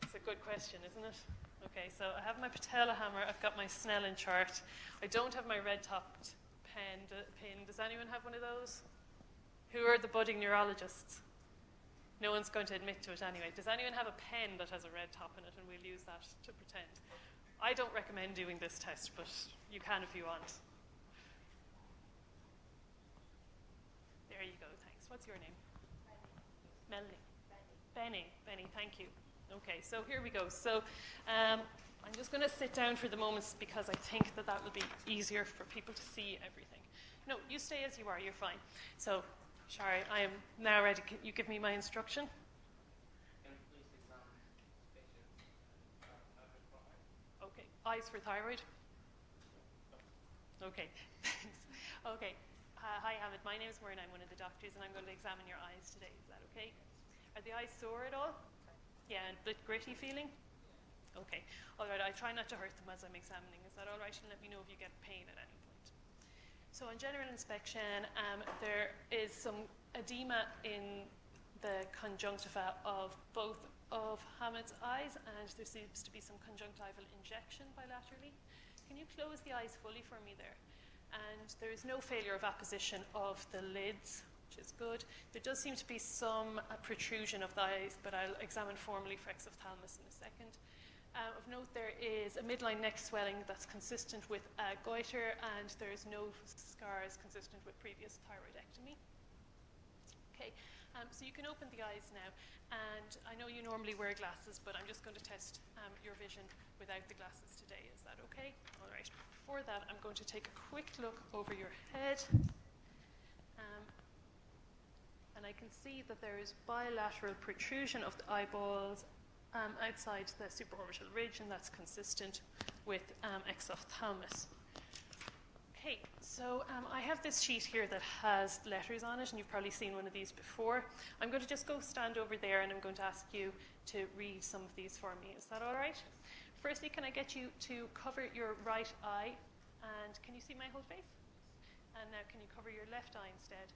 It's a good question, isn't it? Okay, so I have my patella hammer, I've got my Snellen chart. I don't have my red-topped pin. Does anyone have one of those? Who are the budding neurologists? No one's going to admit to it anyway. Does anyone have a pen that has a red top in it, and we'll use that to pretend? I don't recommend doing this test, but you can if you want. There you go, thanks. What's your name? Melanie. Benny, thank you. Okay, so here we go. So I'm just going to sit down for the moments because I think that will be easier for people to see everything. No, you stay as you are, you're fine. So, Shari, I am now ready. Can you give me my instruction? Can you please examine patients? Okay, eyes for thyroid? Okay, thanks. Okay, hi Hamid, my name is Muirne, I'm one of the doctors and I'm going to examine your eyes today, is that okay? Are the eyes sore at all? Yeah, and a bit gritty feeling? Okay, all right, I try not to hurt them as I'm examining, is that all right? And let me know if you get pain at any point. So on general inspection, there is some edema in the conjunctiva of both of Hamid's eyes, and there seems to be some conjunctival injection bilaterally. Can you close the eyes fully for me there? And there is no failure of apposition of the lids, which is good. There does seem to be some protrusion of the eyes, but I'll examine formally for exophthalmos in a second. Of note, there is a midline neck swelling that's consistent with goiter, and there is no scars consistent with previous thyroidectomy. Okay, so you can open the eyes now, and I know you normally wear glasses, but I'm just going to test your vision without the glasses today. Is that okay? All right. Before that, I'm going to take a quick look over your head, and I can see that there is bilateral protrusion of the eyeballs outside the supraorbital ridge, and that's consistent with exophthalmos. Okay, so I have this sheet here that has letters on it, and you've probably seen one of these before. I'm going to just go stand over there, and I'm going to ask you to read some of these for me. Is that all right? Firstly, can I get you to cover your right eye, and can you see my whole face? And now can you cover your left eye instead?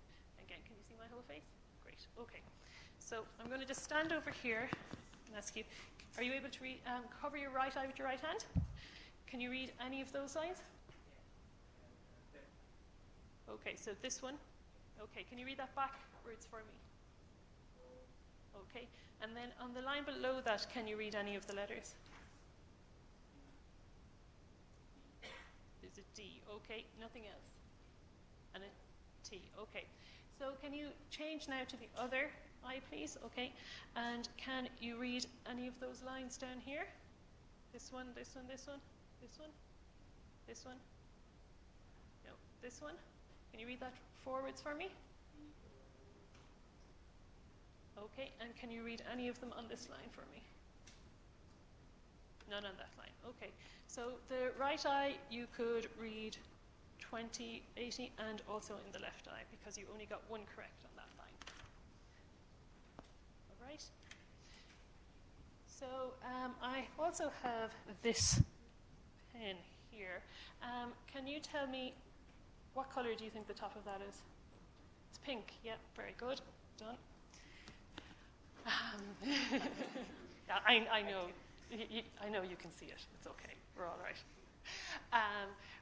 Again, can you see my whole face? Great, okay. So I'm going to just stand over here and ask you, are you able to cover your right eye with your right hand? Can you read any of those lines? Okay, so this one. Okay, can you read that backwards for me? Okay, and then on the line below that, can you read any of the letters? There's a D, okay, nothing else. And a T, okay. So can you change now to the other eye, please? Okay, and can you read any of those lines down here? This one, this one, this one, this one, this one? No, this one? Can you read that forwards for me? Okay, and can you read any of them on this line for me? None on that line, okay. So the right eye, you could read 20, 80, and also in the left eye, because you only got one correct on that line. All right. So I also have this pen here. Can you tell me what color do you think the top of that is? It's pink. Yeah, very good. Done. Yeah, I know. I know you can see it. It's okay. We're all right.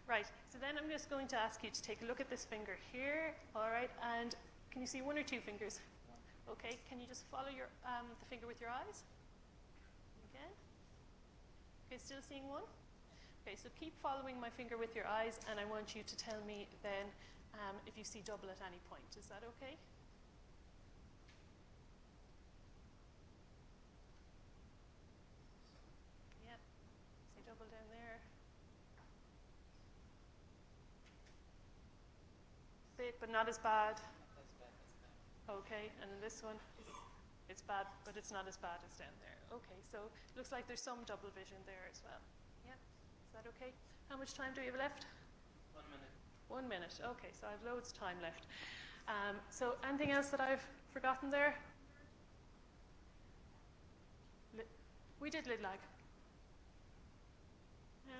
Right. So then I'm just going to ask you to take a look at this finger here. All right. And can you see one or two fingers? Okay. Can you just follow your the finger with your eyes? Again. Okay. Still seeing one? Okay. So keep following my finger with your eyes, and I want you to tell me then if you see double at any point. Is that okay? Yeah. See double down there. Bit, but not as bad. Okay, and then this one, it's bad, but it's not as bad as down there. Okay, so looks like there's some double vision there as well. Yeah, is that okay? How much time do we have left? 1 minute. 1 minute. Okay, so I have loads of time left. So anything else that I've forgotten there? We did lid lag.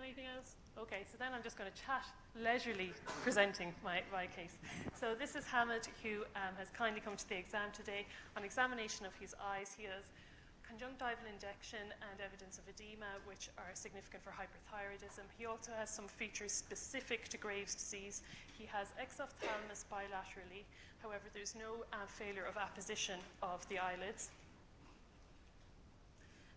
Anything else? Okay, so then I'm just going to chat leisurely presenting my case. So this is Hamid, who has kindly come to the exam today. On examination of his eyes, he has conjunctival injection and evidence of edema, which are significant for hyperthyroidism. He also has some features specific to Graves' disease. He has exophthalmos bilaterally. However, there's no failure of apposition of the eyelids.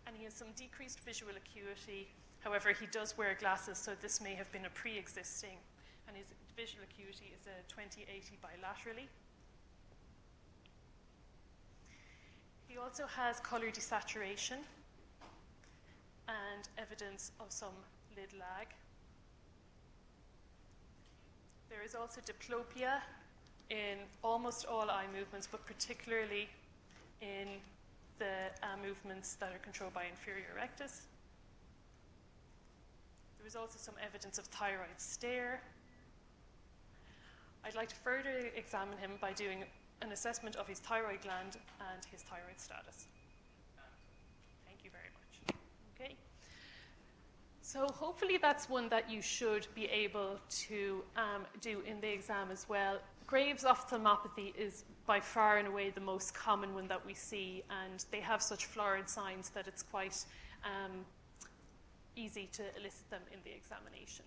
And he has some decreased visual acuity. However, he does wear glasses, so this may have been a pre-existing. And his visual acuity is a 20/80 bilaterally. He also has colour desaturation and evidence of some lid lag. There is also diplopia in almost all eye movements, but particularly in the movements that are controlled by inferior rectus. There is also some evidence of thyroid stare. I'd like to further examine him by doing an assessment of his thyroid gland and his thyroid status. Thank you very much. Okay. So hopefully that's one that you should be able to do in the exam as well. Graves' ophthalmopathy is by far and away the most common one that we see, and they have such florid signs that it's quite easy to elicit them in the examination.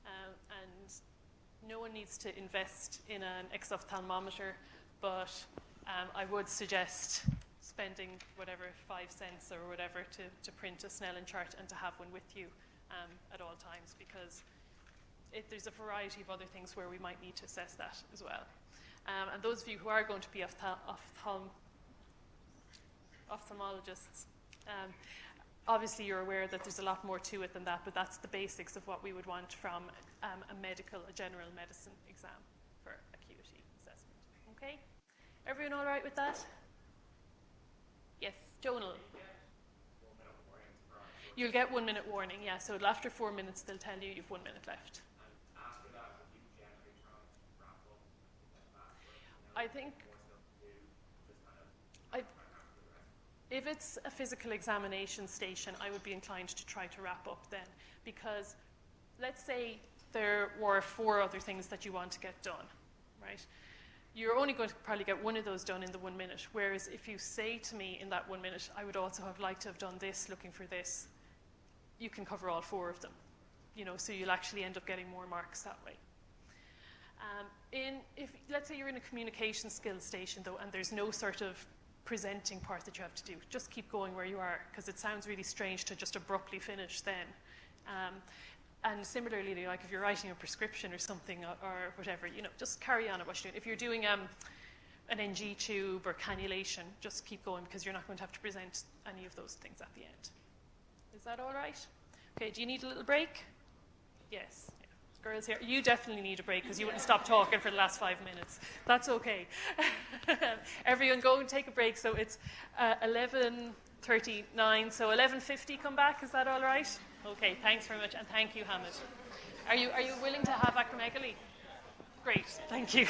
And no one needs to invest in an exophthalmometer, but I would suggest spending whatever 5 cents or whatever to print a Snellen chart and to have one with you at all times, because there's a variety of other things where we might need to assess that as well. And those of you who are going to be ophthalmologists, obviously you're aware that there's a lot more to it than that, but that's the basics of what we would want from a general medicine exam for acuity assessment. Okay? Everyone all right with that? Yes, Jonal. You'll get 1 minute warning, yeah. So after 4 minutes, they'll tell you you've 1 minute left. And after that, would you generally try and wrap up I think if it's a physical examination station, I would be inclined to try to wrap up then, because let's say there were 4 other things that you want to get done, right? You're only going to probably get one of those done in the 1 minute, whereas if you say to me in that 1 minute, I would also have liked to have done this, looking for this, you can cover all 4 of them, so you'll actually end up getting more marks that way. If let's say you're in a communication skills station though, and there's no sort of presenting part that you have to do, just keep going where you are, because it sounds really strange to just abruptly finish then. And similarly, like if you're writing a prescription or something or whatever, just carry on at what you're doing. If you're doing an NG tube or cannulation, just keep going, because you're not going to have to present any of those things at the end. Is that all right? Okay, do you need a little break? Yes. Yeah. Girls here, you definitely need a break, because you wouldn't stop talking for the last 5 minutes. That's okay. Everyone go and take a break. So it's 11:39, so 11:50 come back. Is that all right? Okay, thanks very much, and thank you, Hamid. Are you willing to have acromegaly? Great, thank you.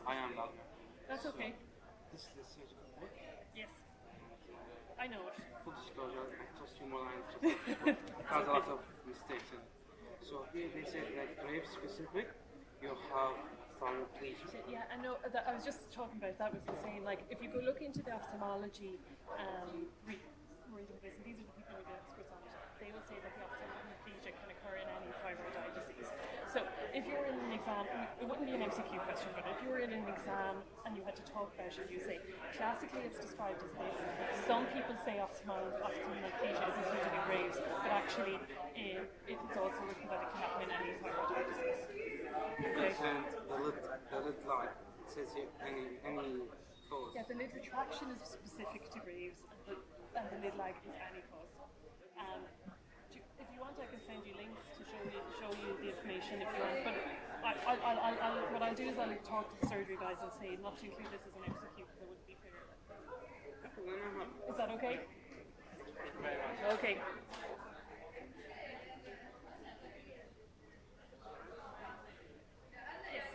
I am that. That's okay. This is the surgical book. Yes. I know it. Full disclosure, I trust you more than I trust the book. It has a lot of mistakes in it. So here they said that grave specific, you have thyroidoplegia. Yeah, I know. That, I was just talking about that. Was saying like if you go look into the ophthalmology reading this, and these are the people who are the experts on it. They will say that the ophthalmoplegia can occur in any thyroid eye disease. So if you're in an exam, it wouldn't be an MCQ question, but if you were in an exam and you had to talk about it, you say classically it's described as this. Some people say ophthalmoplegia is included in graves, but actually it's also written that it can happen in any thyroid eye disease. Okay. And the lid line, it says here any cause. Yeah, the lid retraction is specific to graves, and the lid lag is any cause. If you want, I can send you links to show you the information if you want. But what I'll do is I'll talk to the surgery guys and say not to include this as an MCQ because it wouldn't be fair. Is that okay? Thank you very much. Okay. Yes.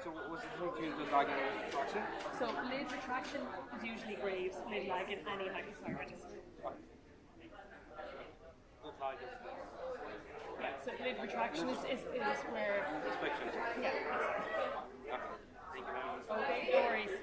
So what's the difference between the lag and the retraction? So lid retraction is usually graves, lid lag in any hypothyroidism. The lag is Yeah, so lid retraction is where... inspection. Yeah, exactly. Okay. Thank you very much. Okay, no worries.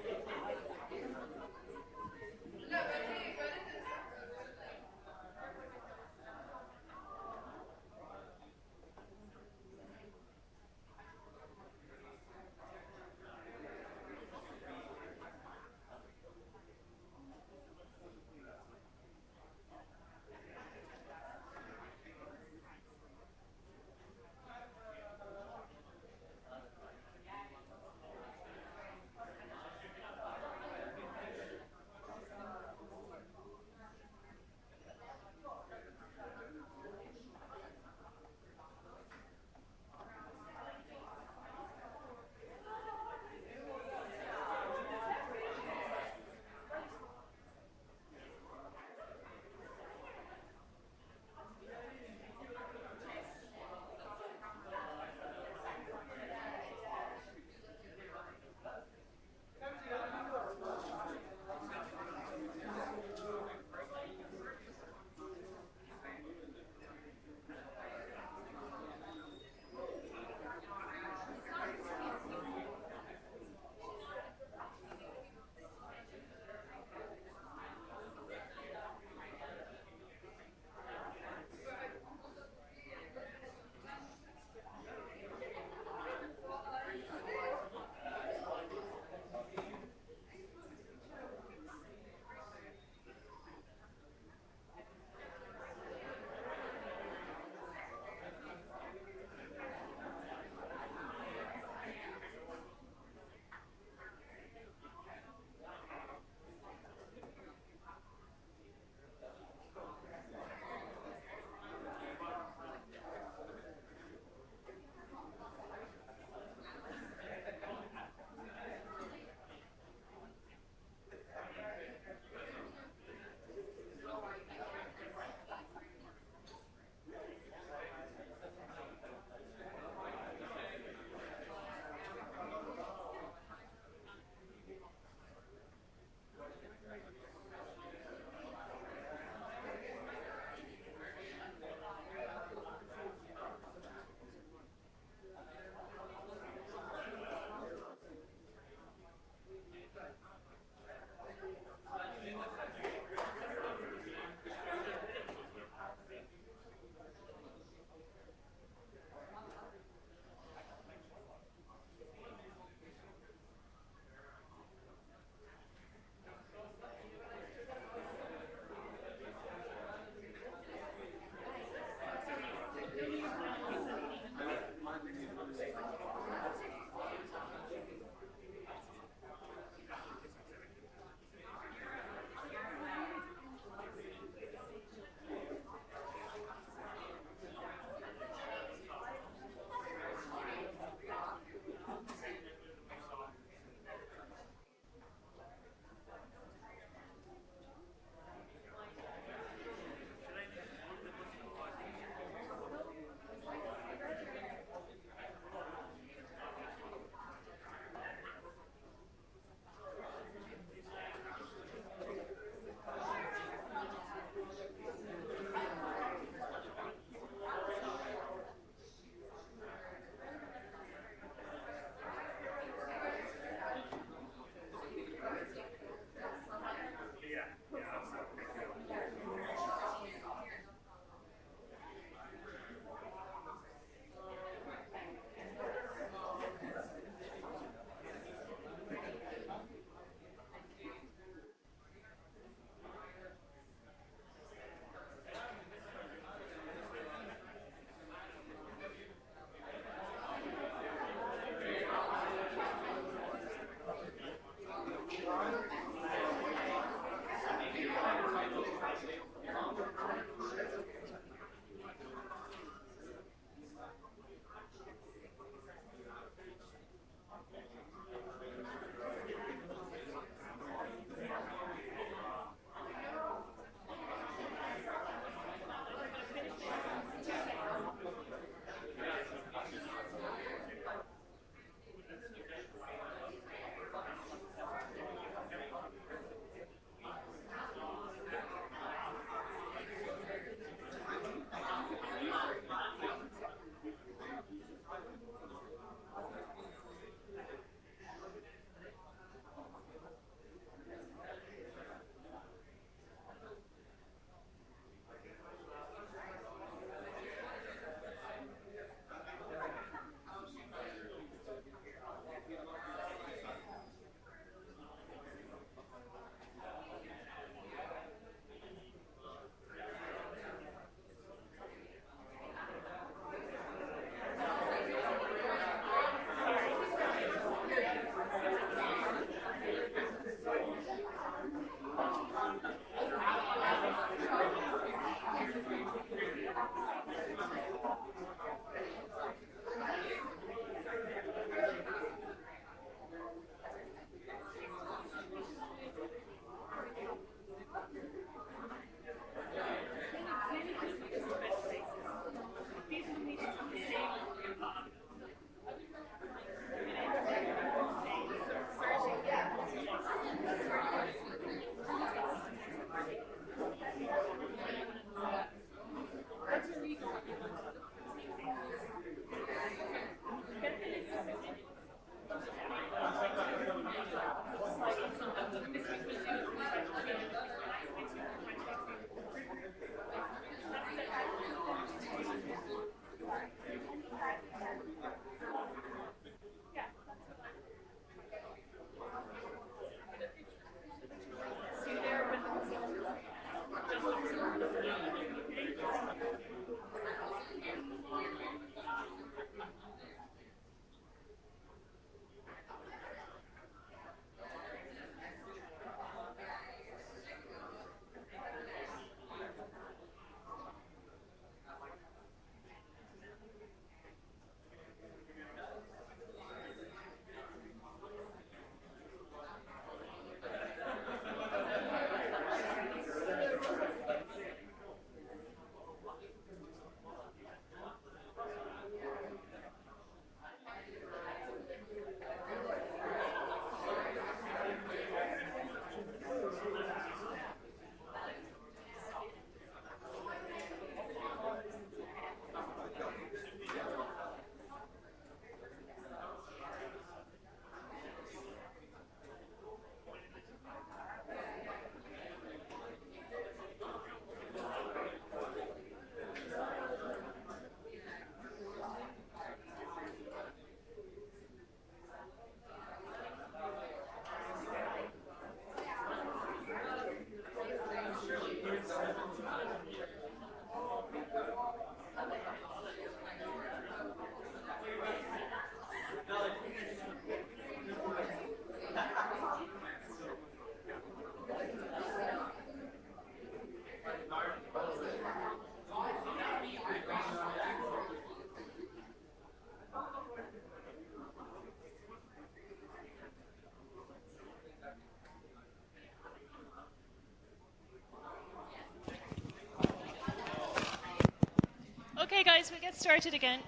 Okay, guys, we get started again.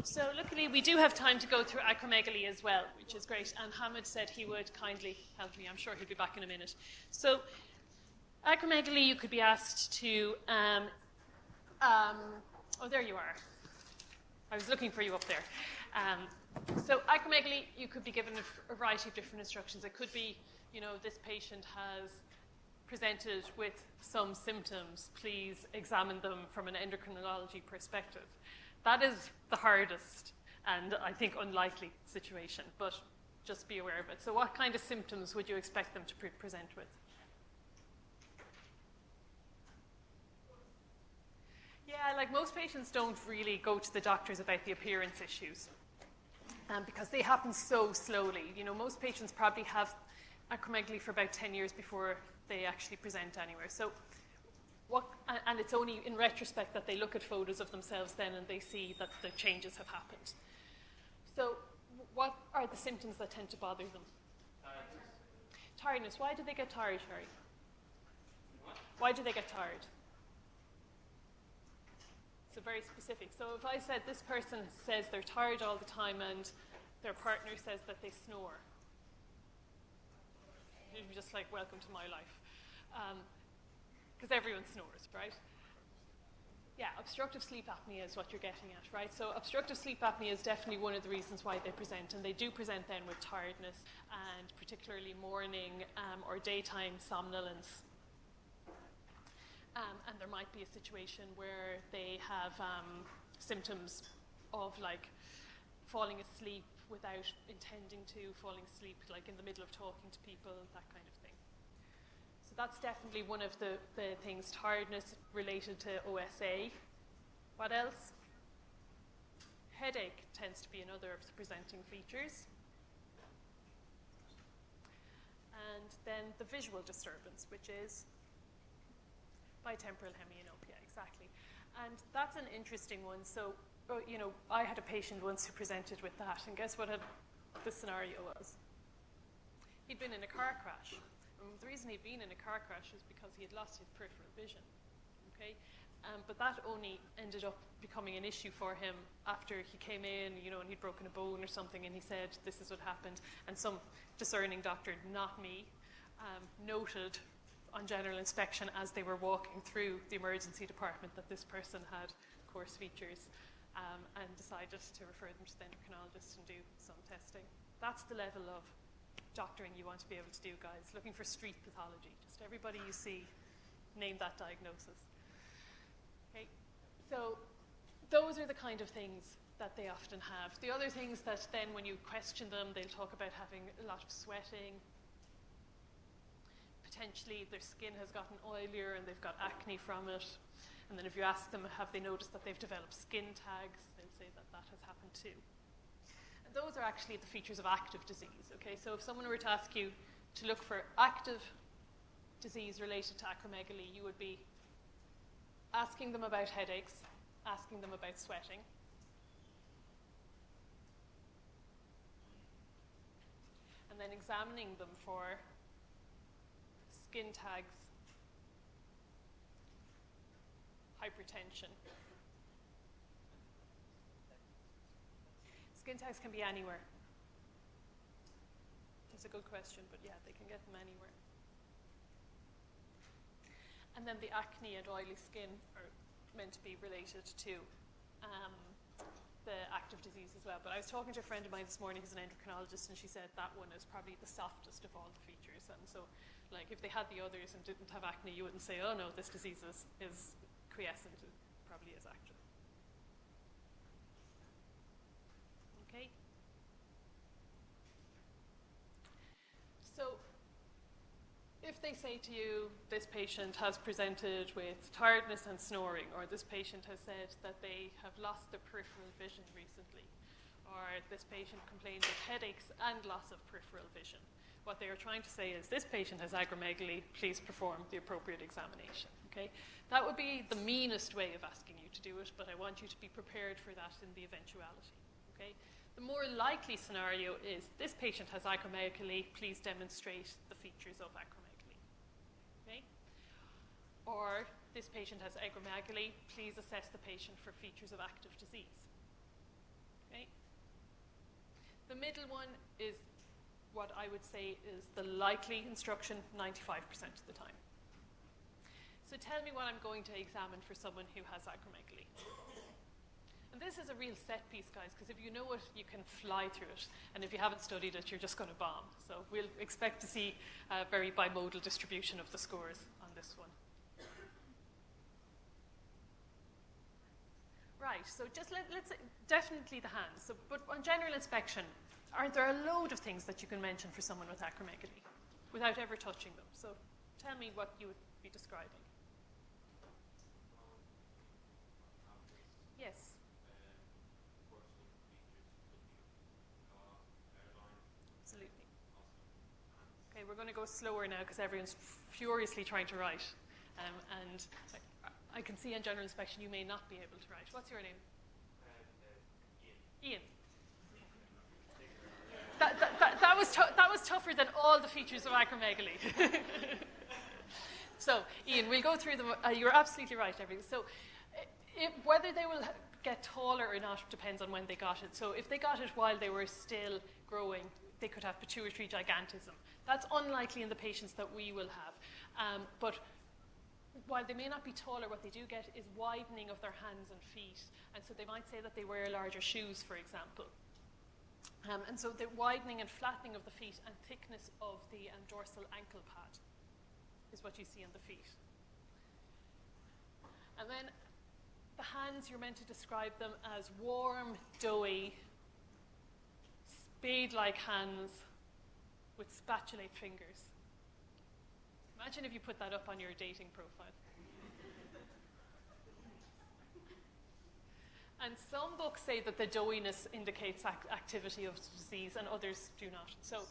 So luckily we do have time to go through acromegaly as well, which is great. And Hamid said he would kindly help me. I'm sure he'll be back in a minute. So acromegaly, you could be asked to... oh, there you are. I was looking for you up there. So acromegaly, you could be given a variety of different instructions. It could be, you know, this patient has presented with some symptoms. Please examine them from an endocrinology perspective. That is the hardest and I think unlikely situation, but just be aware of it. So what kind of symptoms would you expect them to present with? Yeah, like most patients don't really go to the doctors about the appearance issues because they happen so slowly. You know, most patients probably have acromegaly for about 10 years before they actually present anywhere. So and it's only in retrospect that they look at photos of themselves then and they see that the changes have happened. So what are the symptoms that tend to bother them? Tiredness. Why do they get tired, Sherry? Why do they get tired? So very specific. So if I said this person says they're tired all the time and their partner says that they snore, you'd be just like, welcome to my life. Because everyone snores, right? Yeah, obstructive sleep apnea is what you're getting at, right? So obstructive sleep apnea is definitely one of the reasons why they present, and they do present then with tiredness and particularly morning or daytime somnolence. And there might be a situation where they have symptoms of like falling asleep without intending to, falling asleep like in the middle of talking to people, that kind of thing. So that's definitely one of the things, tiredness related to OSA. What else? Headache tends to be another of the presenting features. And then the visual disturbance, which is bitemporal hemianopia, exactly. And that's an interesting one. So, you know, I had a patient once who presented with that, and guess what the scenario was. He'd been in a car crash. And the reason he'd been in a car crash is because he had lost his peripheral vision. Okay? But that only ended up becoming an issue for him after he came in, and he'd broken a bone or something, and he said, this is what happened. And some discerning doctor, not me, noted on general inspection as they were walking through the emergency department that this person had coarse features, and decided to refer them to the endocrinologist and do some testing. That's the level of doctoring you want to be able to do, guys. Looking for street pathology. Just everybody you see, name that diagnosis. Okay, so those are the kind of things that they often have. The other things that then when you question them, they'll talk about having a lot of sweating. Potentially their skin has gotten oilier and they've got acne from it. And then if you ask them, have they noticed that they've developed skin tags, they'll say that that has happened too. And those are actually the features of active disease. Okay, so if someone were to ask you to look for active disease related to acromegaly, you would be asking them about headaches, asking them about sweating. And then examining them for skin tags, hypertension. Skin tags can be anywhere. That's a good question, but yeah, they can get them anywhere. And then the acne and oily skin are meant to be related to the active disease as well. But I was talking to a friend of mine this morning who's an endocrinologist, and she said that one is probably the softest of all the features. And so, like, if they had the others and didn't have acne, you wouldn't say, oh no, this disease is quiescent. It probably is active. Okay? So, if they say to you, this patient has presented with tiredness and snoring, or this patient has said that they have lost their peripheral vision recently, or this patient complains of headaches and loss of peripheral vision, what they are trying to say is, this patient has acromegaly, please perform the appropriate examination. Okay? That would be the meanest way of asking you to do it, but I want you to be prepared for that in the eventuality. Okay? The more likely scenario is, this patient has acromegaly, please demonstrate the features of acromegaly. Okay? Or, this patient has acromegaly, please assess the patient for features of active disease. Okay? The middle one is what I would say is the likely instruction 95% of the time. So tell me what I'm going to examine for someone who has acromegaly. And this is a real set piece, guys, because if you know it, you can fly through it. And if you haven't studied it, you're just going to bomb. So we'll expect to see a very bimodal distribution of the scores on this one. Right, so just let's definitely the hands. So, but on general inspection, aren't there a load of things that you can mention for someone with acromegaly without ever touching them? So tell me what you would be describing. Yes. Absolutely. Okay, we're going to go slower now because everyone's furiously trying to write. And I can see on general inspection you may not be able to write. What's your name? Ian. That was tougher than all the features of acromegaly. So, Ian, we'll go through them. You're absolutely right, everything. So, whether they will get taller or not depends on when they got it. So, if they got it while they were still growing, they could have pituitary gigantism. That's unlikely in the patients that we will have. But while they may not be taller, what they do get is widening of their hands and feet. And so they might say that they wear larger shoes, for example. And so the widening and flattening of the feet and thickness of the dorsal ankle pad is what you see on the feet. And then the hands, you're meant to describe them as warm, doughy, spade-like hands with spatulate fingers. Imagine if you put that up on your dating profile. And some books say that the doughiness indicates activity of the disease, and others do not. So,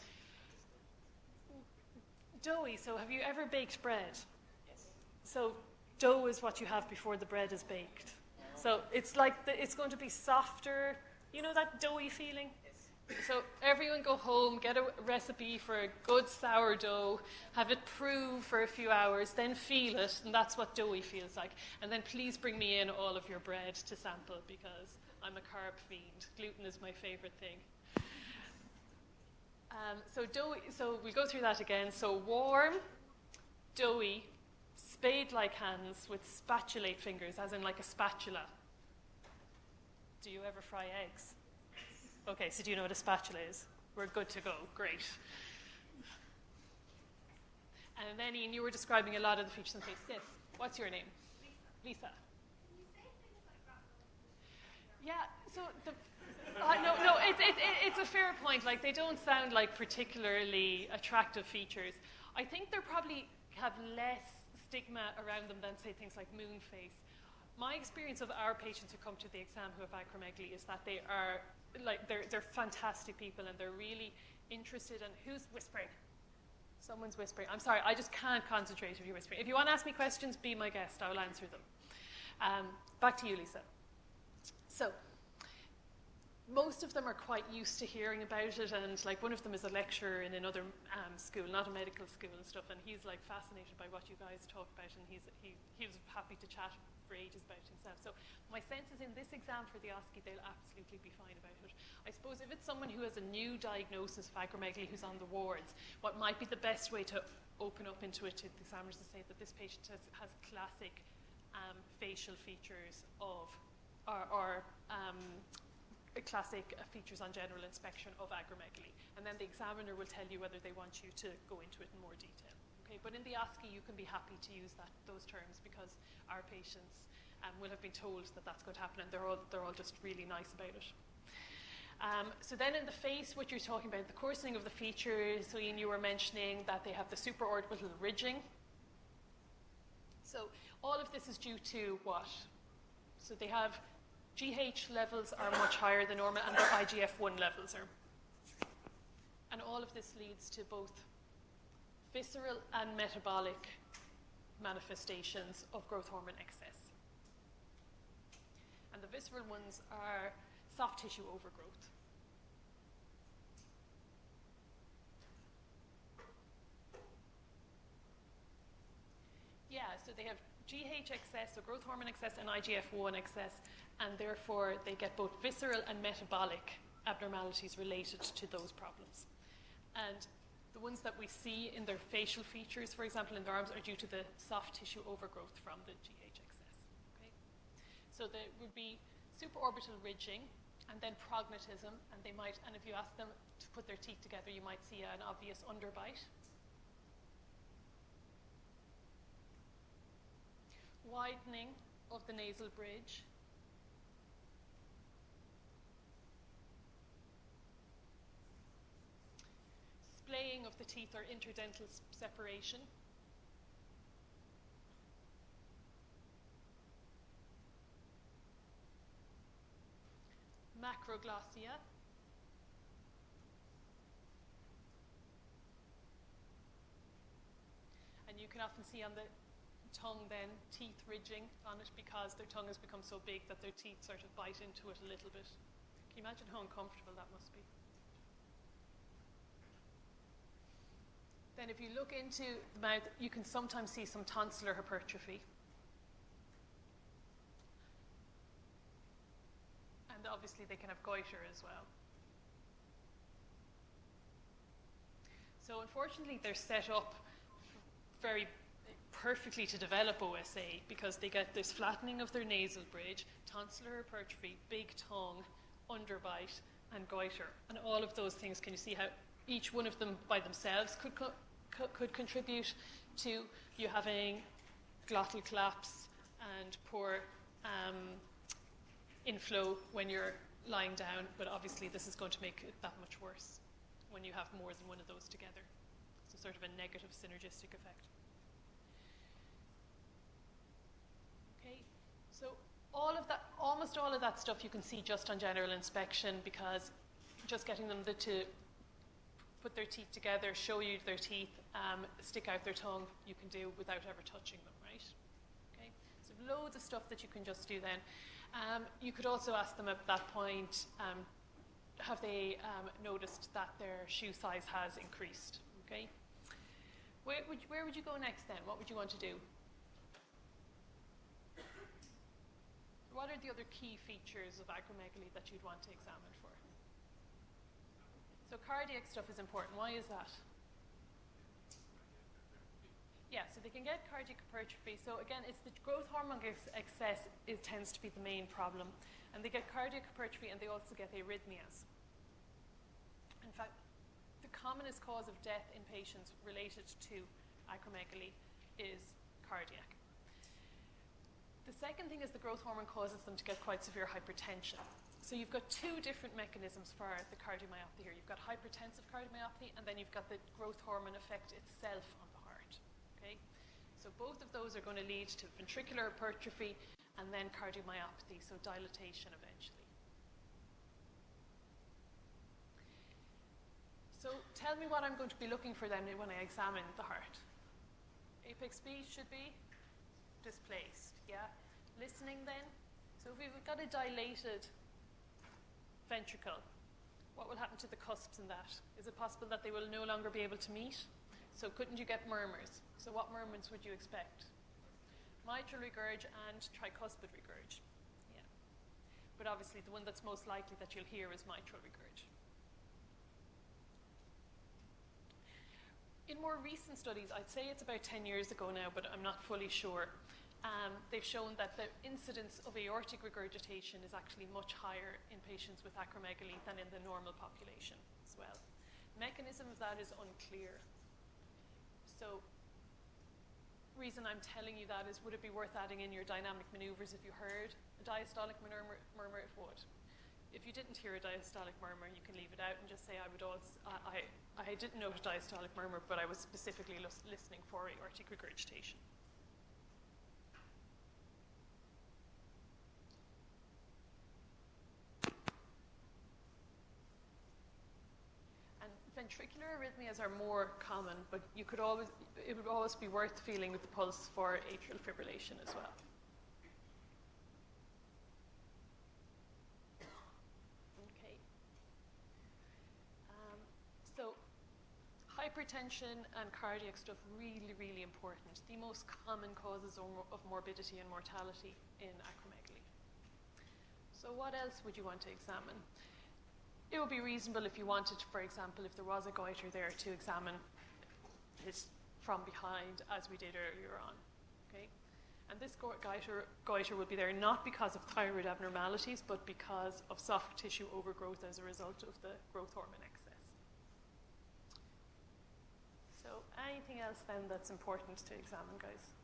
doughy. So, have you ever baked bread? Yes. So, dough is what you have before the bread is baked. So, it's like it's going to be softer. You know that doughy feeling? Yes. So everyone go home, get a recipe for a good sourdough, have it prove for a few hours, then feel it, and that's what doughy feels like. And then please bring me in all of your bread to sample, because I'm a carb fiend. Gluten is my favorite thing. So we'll go through that again. So warm, doughy, spade-like hands with spatulate fingers, as in like a spatula. Do you ever fry eggs? Okay, so do you know what a spatula is? We're good to go. Great. And then, Ian, you were describing a lot of the features on the face. Yes. What's your name? Lisa. Yeah. So no. It's a fair point. Like, they don't sound like particularly attractive features. I think they probably have less stigma around them than, say, things like moon face. My experience of our patients who come to the exam who have acromegaly is that they are they're fantastic people, and they're really interested in who's whispering. Someone's whispering. I'm sorry, I just can't concentrate if you're whispering. If you want to ask me questions, be my guest. I will answer them. Back to you, Lisa. So, most of them are quite used to hearing about it, and like one of them is a lecturer in another school, not a medical school and stuff, and he's like fascinated by what you guys talk about, and he was happy to chat for ages about himself. So my sense is in this exam for the OSCE, they'll absolutely be fine about it. I suppose if it's someone who has a new diagnosis of acromegaly who's on the wards, what might be the best way to open up into it to the examiners is to say that this patient has classic facial features of, or classic features on general inspection of acromegaly. And then the examiner will tell you whether they want you to go into it in more detail. Okay, but in the OSCE, you can be happy to use those terms, because our patients will have been told that that's going to happen, and they're all just really nice about it. So then in the face, what you're talking about, the coarsening of the features, so Ian, you were mentioning that they have the supraorbital ridging. So all of this is due to what? So they have GH levels are much higher than normal, and their IGF-1 levels are. And all of this leads to both visceral and metabolic manifestations of growth hormone excess. And the visceral ones are soft tissue overgrowth. Yeah, so they have GH excess, so growth hormone excess, and IGF-1 excess, and therefore they get both visceral and metabolic abnormalities related to those problems. And the ones that we see in their facial features, for example, in their arms, are due to the soft tissue overgrowth from the GH excess. Okay? So there would be supraorbital ridging, and then prognatism, and they might, and if you ask them to put their teeth together, you might see an obvious underbite. Widening of the nasal bridge. Splaying of the teeth or interdental separation. Macroglossia. And you can often see on the tongue then teeth ridging on it, because their tongue has become so big that their teeth sort of bite into it a little bit. Can you imagine how uncomfortable that must be? Then if you look into the mouth, you can sometimes see some tonsillar hypertrophy. And obviously they can have goiter as well. So unfortunately they're set up very perfectly to develop OSA, because they get this flattening of their nasal bridge, tonsillar hypertrophy, big tongue, underbite, and goiter. And all of those things, can you see how each one of them by themselves could contribute to you having glottal collapse and poor inflow when you're lying down, but obviously this is going to make it that much worse when you have more than one of those together. So sort of a negative synergistic effect. Okay, so all of that, almost all of that stuff you can see just on general inspection, because just getting them to put their teeth together, show you their teeth, stick out their tongue, you can do without ever touching them, right? Okay, so loads of stuff that you can just do then. You could also ask them at that point, noticed that their shoe size has increased? Okay. Where would you go next then? What would you want to do? What are the other key features of acromegaly that you'd want to examine for? So cardiac stuff is important. Why is that? Yeah, so they can get cardiac hypertrophy. So again, it's the growth hormone excess tends to be the main problem. And they get cardiac hypertrophy and they also get arrhythmias. In fact, the commonest cause of death in patients related to acromegaly is cardiac. The second thing is the growth hormone causes them to get quite severe hypertension. So you've got two different mechanisms for the cardiomyopathy here. You've got hypertensive cardiomyopathy, and then you've got the growth hormone effect itself on the heart. Okay? So both of those are going to lead to ventricular hypertrophy and then cardiomyopathy, so dilatation eventually. So tell me what I'm going to be looking for then when I examine the heart. Apex B should be displaced, yeah? Listening then. So if we've got a dilated ventricle, what will happen to the cusps in that? Is it possible that they will no longer be able to meet? So couldn't you get murmurs? So what murmurs would you expect? Mitral regurg and tricuspid regurg. Yeah. But obviously the one that's most likely that you'll hear is mitral regurg. In more recent studies, I'd say it's about 10 years ago now, but I'm not fully sure, they've shown that the incidence of aortic regurgitation is actually much higher in patients with acromegaly than in the normal population as well. Mechanism of that is unclear. So, reason I'm telling you that is, would it be worth adding in your dynamic maneuvers if you heard a diastolic murmur? It would. If you didn't hear a diastolic murmur, you can leave it out and just say, I didn't note a diastolic murmur, but I was specifically listening for aortic regurgitation. And ventricular arrhythmias are more common, but it would always be worth feeling with the pulse for atrial fibrillation as well. Hypertension and cardiac stuff, really, really important. The most common causes of morbidity and mortality in acromegaly. So what else would you want to examine? It would be reasonable if you wanted, for example, if there was a goiter there, to examine it from behind, as we did earlier on. Okay? And this goiter will be there not because of thyroid abnormalities, but because of soft tissue overgrowth as a result of the growth hormone excess. So anything else then that's important to examine, guys?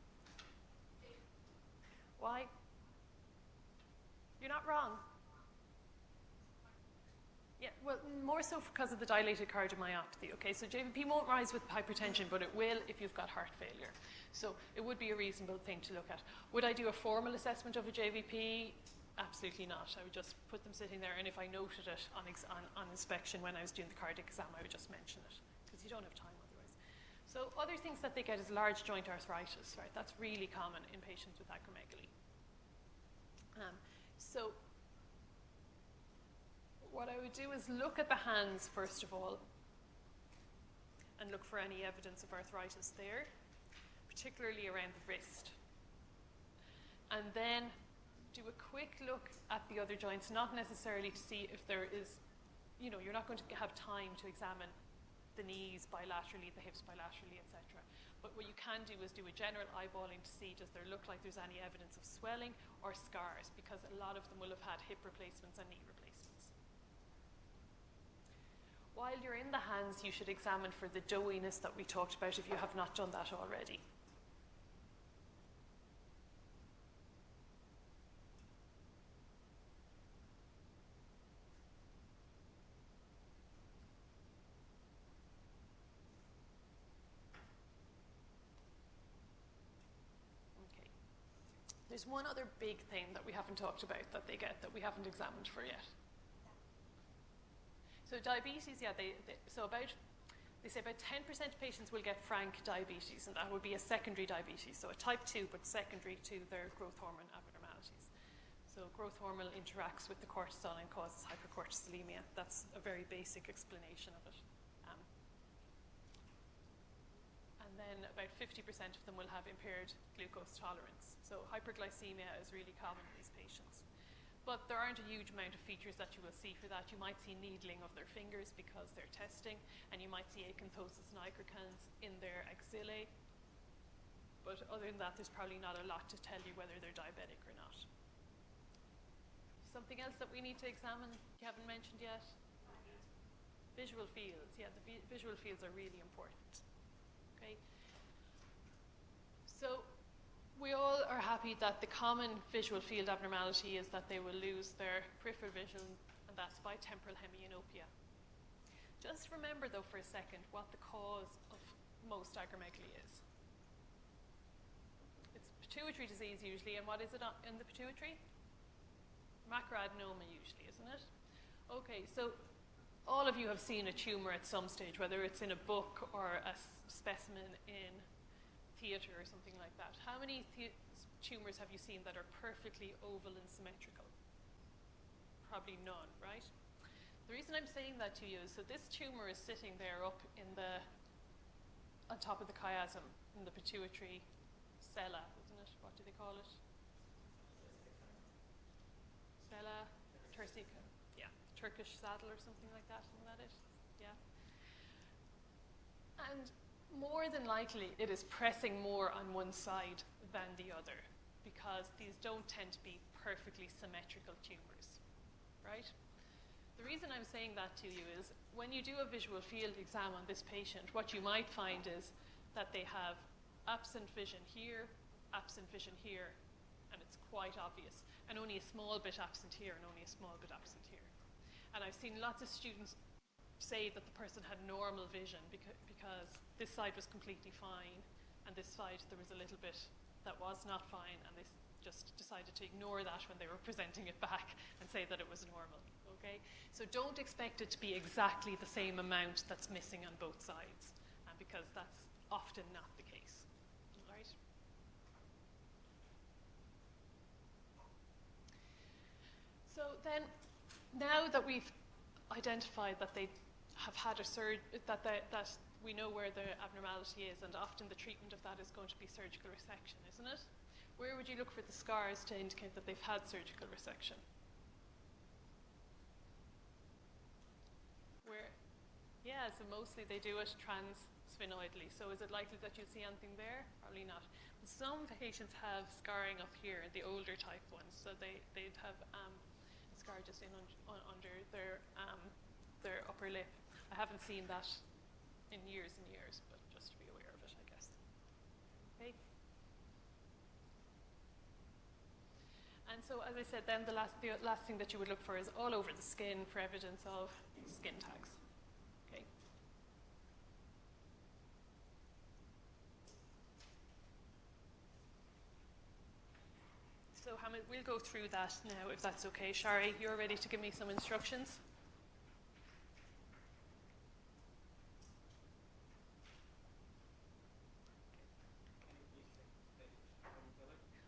Why? You're not wrong. Yeah, well, more so because of the dilated cardiomyopathy, okay? So JVP won't rise with hypertension, but it will if you've got heart failure. So it would be a reasonable thing to look at. Would I do a formal assessment of a JVP? Absolutely not. I would just put them sitting there, and if I noted it on inspection when I was doing the cardiac exam, I would just mention it, because you don't have time. So other things that they get is large joint arthritis, right? That's really common in patients with acromegaly. So what I would do is look at the hands first of all and look for any evidence of arthritis there, particularly around the wrist. And then do a quick look at the other joints, not necessarily to see if there is, you're not going to have time to examine the knees bilaterally, the hips bilaterally, etc. But what you can do is do a general eyeballing to see, does there look like there's any evidence of swelling or scars, because a lot of them will have had hip replacements and knee replacements. While you're in the hands, you should examine for the doughiness that we talked about if you have not done that already. There's one other big thing that we haven't talked about that they get that we haven't examined for yet. So diabetes, yeah, they say about 10% of patients will get frank diabetes, and that would be a secondary diabetes, so a type 2, but secondary to their growth hormone abnormalities. So growth hormone interacts with the cortisol and causes hypercortisolemia. That's a very basic explanation of it. And then about 50% of them will have impaired glucose tolerance. So hyperglycemia is really common in these patients. But there aren't a huge amount of features that you will see for that. You might see needling of their fingers because they're testing, and you might see acanthosis nigricans in their axillae. But other than that, there's probably not a lot to tell you whether they're diabetic or not. Something else that we need to examine you haven't mentioned yet? Visual fields. Yeah, the visual fields are really important. Okay. So we all are happy that the common visual field abnormality is that they will lose their peripheral vision, and that's by temporal hemianopia. Just remember, though, for a second, what the cause of most acromegaly is. It's pituitary disease usually, and what is it in the pituitary? Macroadenoma usually, isn't it? Okay, so all of you have seen a tumour at some stage, whether it's in a book or a specimen in theatre or something like that. How many tumours have you seen that are perfectly oval and symmetrical? Probably none, right? The reason I'm saying that to you is that this tumour is sitting there up in on top of the chiasm in the pituitary sella, isn't it? What do they call it? Sella turcica. Yeah, Turkish saddle or something like that, isn't that it? Yeah. And more than likely, it is pressing more on one side than the other, because these don't tend to be perfectly symmetrical tumours, right? The reason I'm saying that to you is when you do a visual field exam on this patient, what you might find is that they have absent vision here, and it's quite obvious, and only a small bit absent here and only a small bit absent here. And I've seen lots of students say that the person had normal vision because this side was completely fine and this side there was a little bit that was not fine, and they just decided to ignore that when they were presenting it back and say that it was normal. Okay? So don't expect it to be exactly the same amount that's missing on both sides, because that's often not the case. All right? So then, now that we've identified that they have had a that we know where the abnormality is, and often the treatment of that is going to be surgical resection, isn't it? Where would you look for the scars to indicate that they've had surgical resection? Where? Yeah, so mostly they do it transsphenoidally. So is it likely that you'll see anything there? Probably not. Some patients have scarring up here, the older type ones, so they'd have a scar just in under their upper lip. I haven't seen that in years and years, but just to be aware of it, I guess. Okay. And so, as I said, then the last thing that you would look for is all over the skin for evidence of skin tags. Okay. So we'll go through that now, if that's okay. Shari, you're ready to give me some instructions?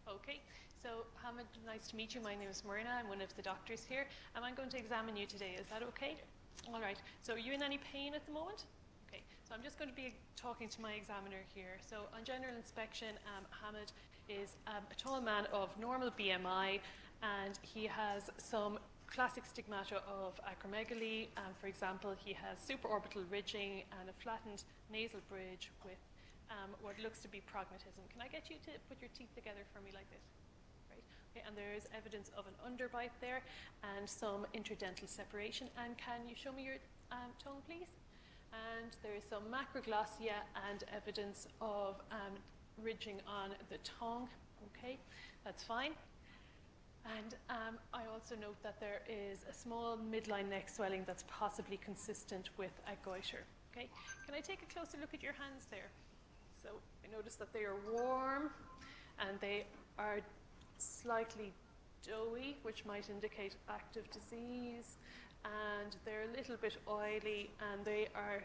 Okay, so Hamid, nice to meet you. My name is Muirne. I'm one of the doctors here, and I'm going to examine you today. Is that okay? All right. So are you in any pain at the moment? Okay, so I'm just going to be talking to my examiner here. So on general inspection, Hamid is a tall man of normal BMI, and he has some classic stigmata of acromegaly. For example, he has supraorbital ridging and a flattened nasal bridge with what looks to be prognatism. Can I get you to put your teeth together for me like this? Right. Okay, and there is evidence of an underbite there and some interdental separation. And can you show me your tongue, please? And there is some macroglossia and evidence of ridging on the tongue. Okay, that's fine. And I also note that there is a small midline neck swelling that's possibly consistent with a goiter. Okay, can I take a closer look at your hands there? So I notice that they are warm and they are slightly doughy, which might indicate active disease, and they're a little bit oily, and they are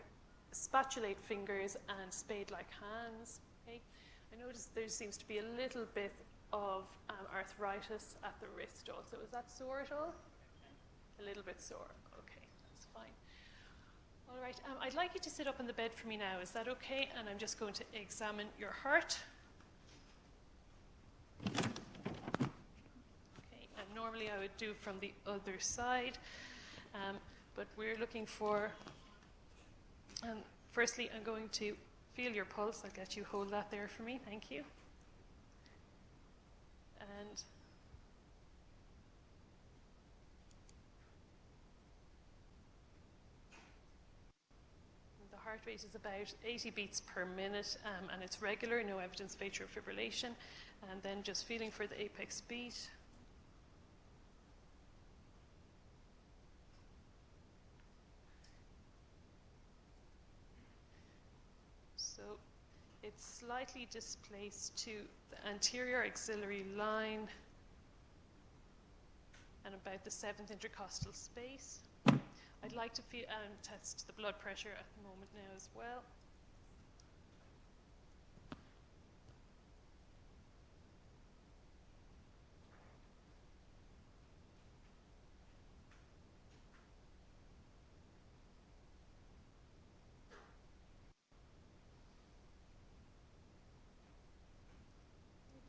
spatulate fingers and spade-like hands. Okay, I notice there seems to be a little bit of arthritis at the wrist also. Is that sore at all? A little bit sore. Okay, that's fine. All right, I'd like you to sit up in the bed for me now. Is that okay? And I'm just going to examine your heart. Okay, and normally I would do from the other side, but we're looking for, firstly, I'm going to feel your pulse. I'll get you hold that there for me. Thank you. And the heart rate is about 80 beats per minute, and it's regular, no evidence of atrial fibrillation. And then just feeling for the apex beat. So it's slightly displaced to the anterior axillary line and about the 7th intercostal space. I'd like to test the blood pressure at the moment now as well.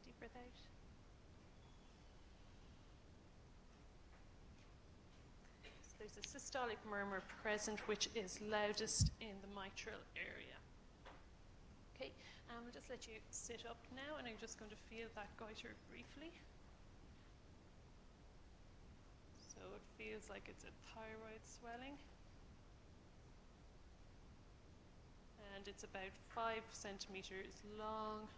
Deep breath out. So there's a systolic murmur present, which is loudest in the mitral area. Okay, we'll just let you sit up now, and I'm just going to feel that goiter briefly. So it feels like it's a thyroid swelling. And it's about 5 centimeters long.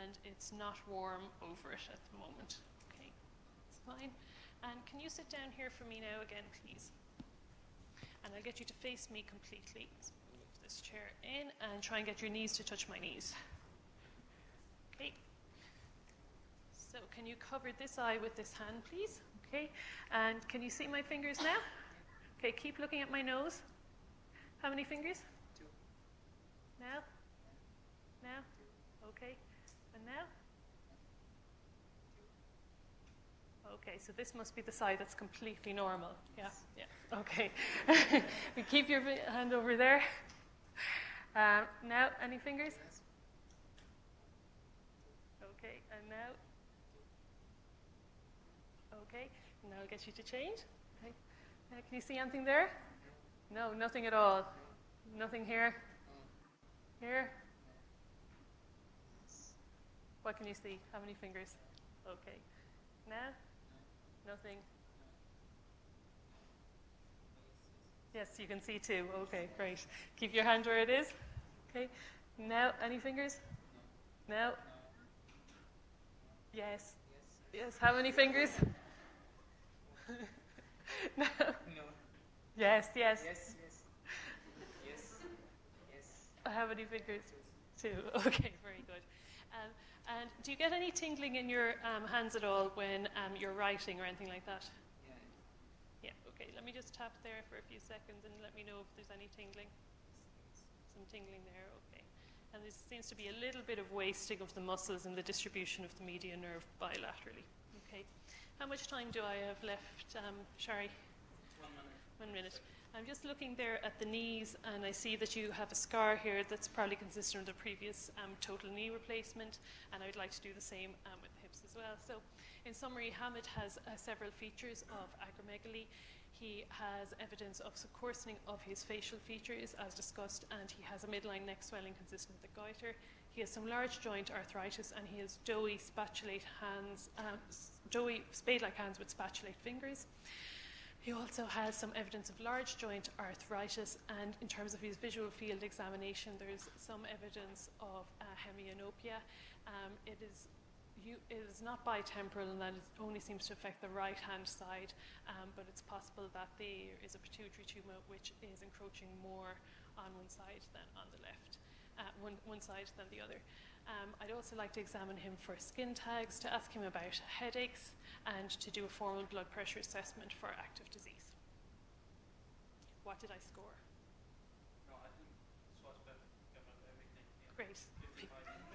And it's not warm over it at the moment. Okay, it's fine. And can you sit down here for me now again, please? And I'll get you to face me completely. So move this chair in and try and get your knees to touch my knees. Okay. So can you cover this eye with this hand, please? Okay. And can you see my fingers now? Okay, keep looking at my nose. How many fingers? 2. Now? Now? Okay. And now? Okay, so this must be the side that's completely normal. Yeah, yeah. Okay. You keep your hand over there. Now, any fingers? Okay, and now? Okay, now I'll get you to change. Okay. Now, can you see anything there? No, nothing at all. Nothing here? Here? What can you see? How many fingers? Okay. Now? Nothing. Yes, you can see 2. Okay, great. Keep your hand where it is. Okay. Now, any fingers? No? Yes. Yes. How many fingers? No. No. Yes, yes. Yes. Yes. Yes. How many fingers? 2. Okay, very good. And do you get any tingling in your hands at all when you're writing or anything like that? Yeah. Yeah, okay. Let me just tap there for a few seconds and let me know if there's any tingling. Some tingling there, okay. And there seems to be a little bit of wasting of the muscles and the distribution of the median nerve bilaterally. Okay. How much time do I have left, Shari? 1 minute. 1 minute. I'm just looking there at the knees, and I see that you have a scar here that's probably consistent with the previous total knee replacement, and I'd like to do the same with the hips as well. So, in summary, Hamid has several features of acromegaly. He has evidence of coarsening of his facial features, as discussed, and he has a midline neck swelling consistent with the goiter. He has some large joint arthritis, and he has doughy spatulate hands, doughy spade-like hands with spatulate fingers. He also has some evidence of large joint arthritis, and in terms of his visual field examination, there's some evidence of hemianopia. It is not bitemporal, and that it only seems to affect the right-hand side, but it's possible that there is a pituitary tumor which is encroaching more on one side than on the left, one side than the other. I'd also like to examine him for skin tags, to ask him about headaches, and to do a formal blood pressure assessment for active disease. What did I score? No, I think suspect given everything. Yeah. Great. 55.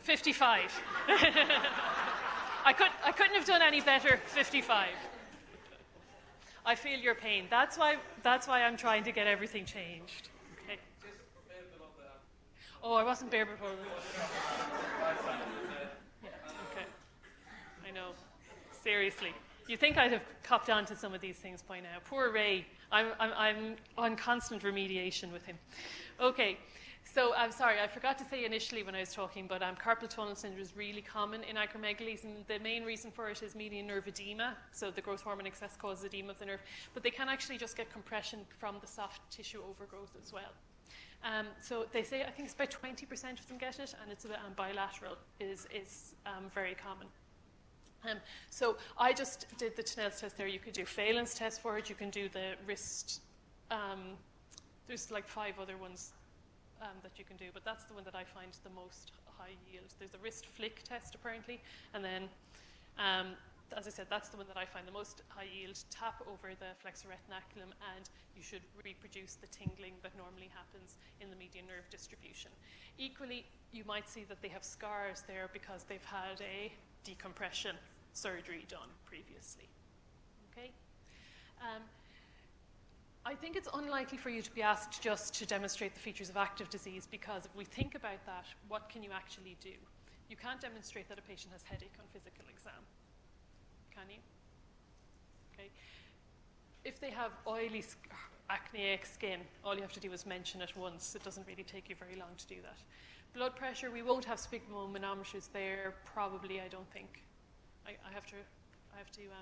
55. I couldn't have done any better. 55. I feel your pain. That's why I'm trying to get everything changed. Okay. Oh, I wasn't bare before that. Yeah, okay. I know. Seriously. You'd think I'd have copped on to some of these things by now. Poor Ray. I'm on constant remediation with him. Okay. So I'm sorry, I forgot to say initially when I was talking, but carpal tunnel syndrome is really common in acromegalies, and the main reason for it is median nerve edema. So the growth hormone excess causes edema of the nerve, but they can actually just get compression from the soft tissue overgrowth as well. So they say, I think it's about 20% of them get it, and it's bilateral is very common. So I just did the Tinel's test there. You could do Phelan's test for it. You can do the wrist. There's like 5 other ones that you can do, but that's the one that I find the most high yield. There's the wrist flick test apparently, and then as I said, that's the one that I find the most high yield. Tap over the flexor retinaculum and you should reproduce the tingling that normally happens in the median nerve distribution. Equally, you might see that they have scars there because they've had a decompression surgery done previously. Okay. I think it's unlikely for you to be asked just to demonstrate the features of active disease, because if we think about that, what can you actually do? You can't demonstrate that a patient has headache on physical exam, can you? Okay. If they have oily, acneic skin, all you have to do is mention it once. It doesn't really take you very long to do that. Blood pressure, we won't have sphygmomanometers there, probably, I don't think. I have to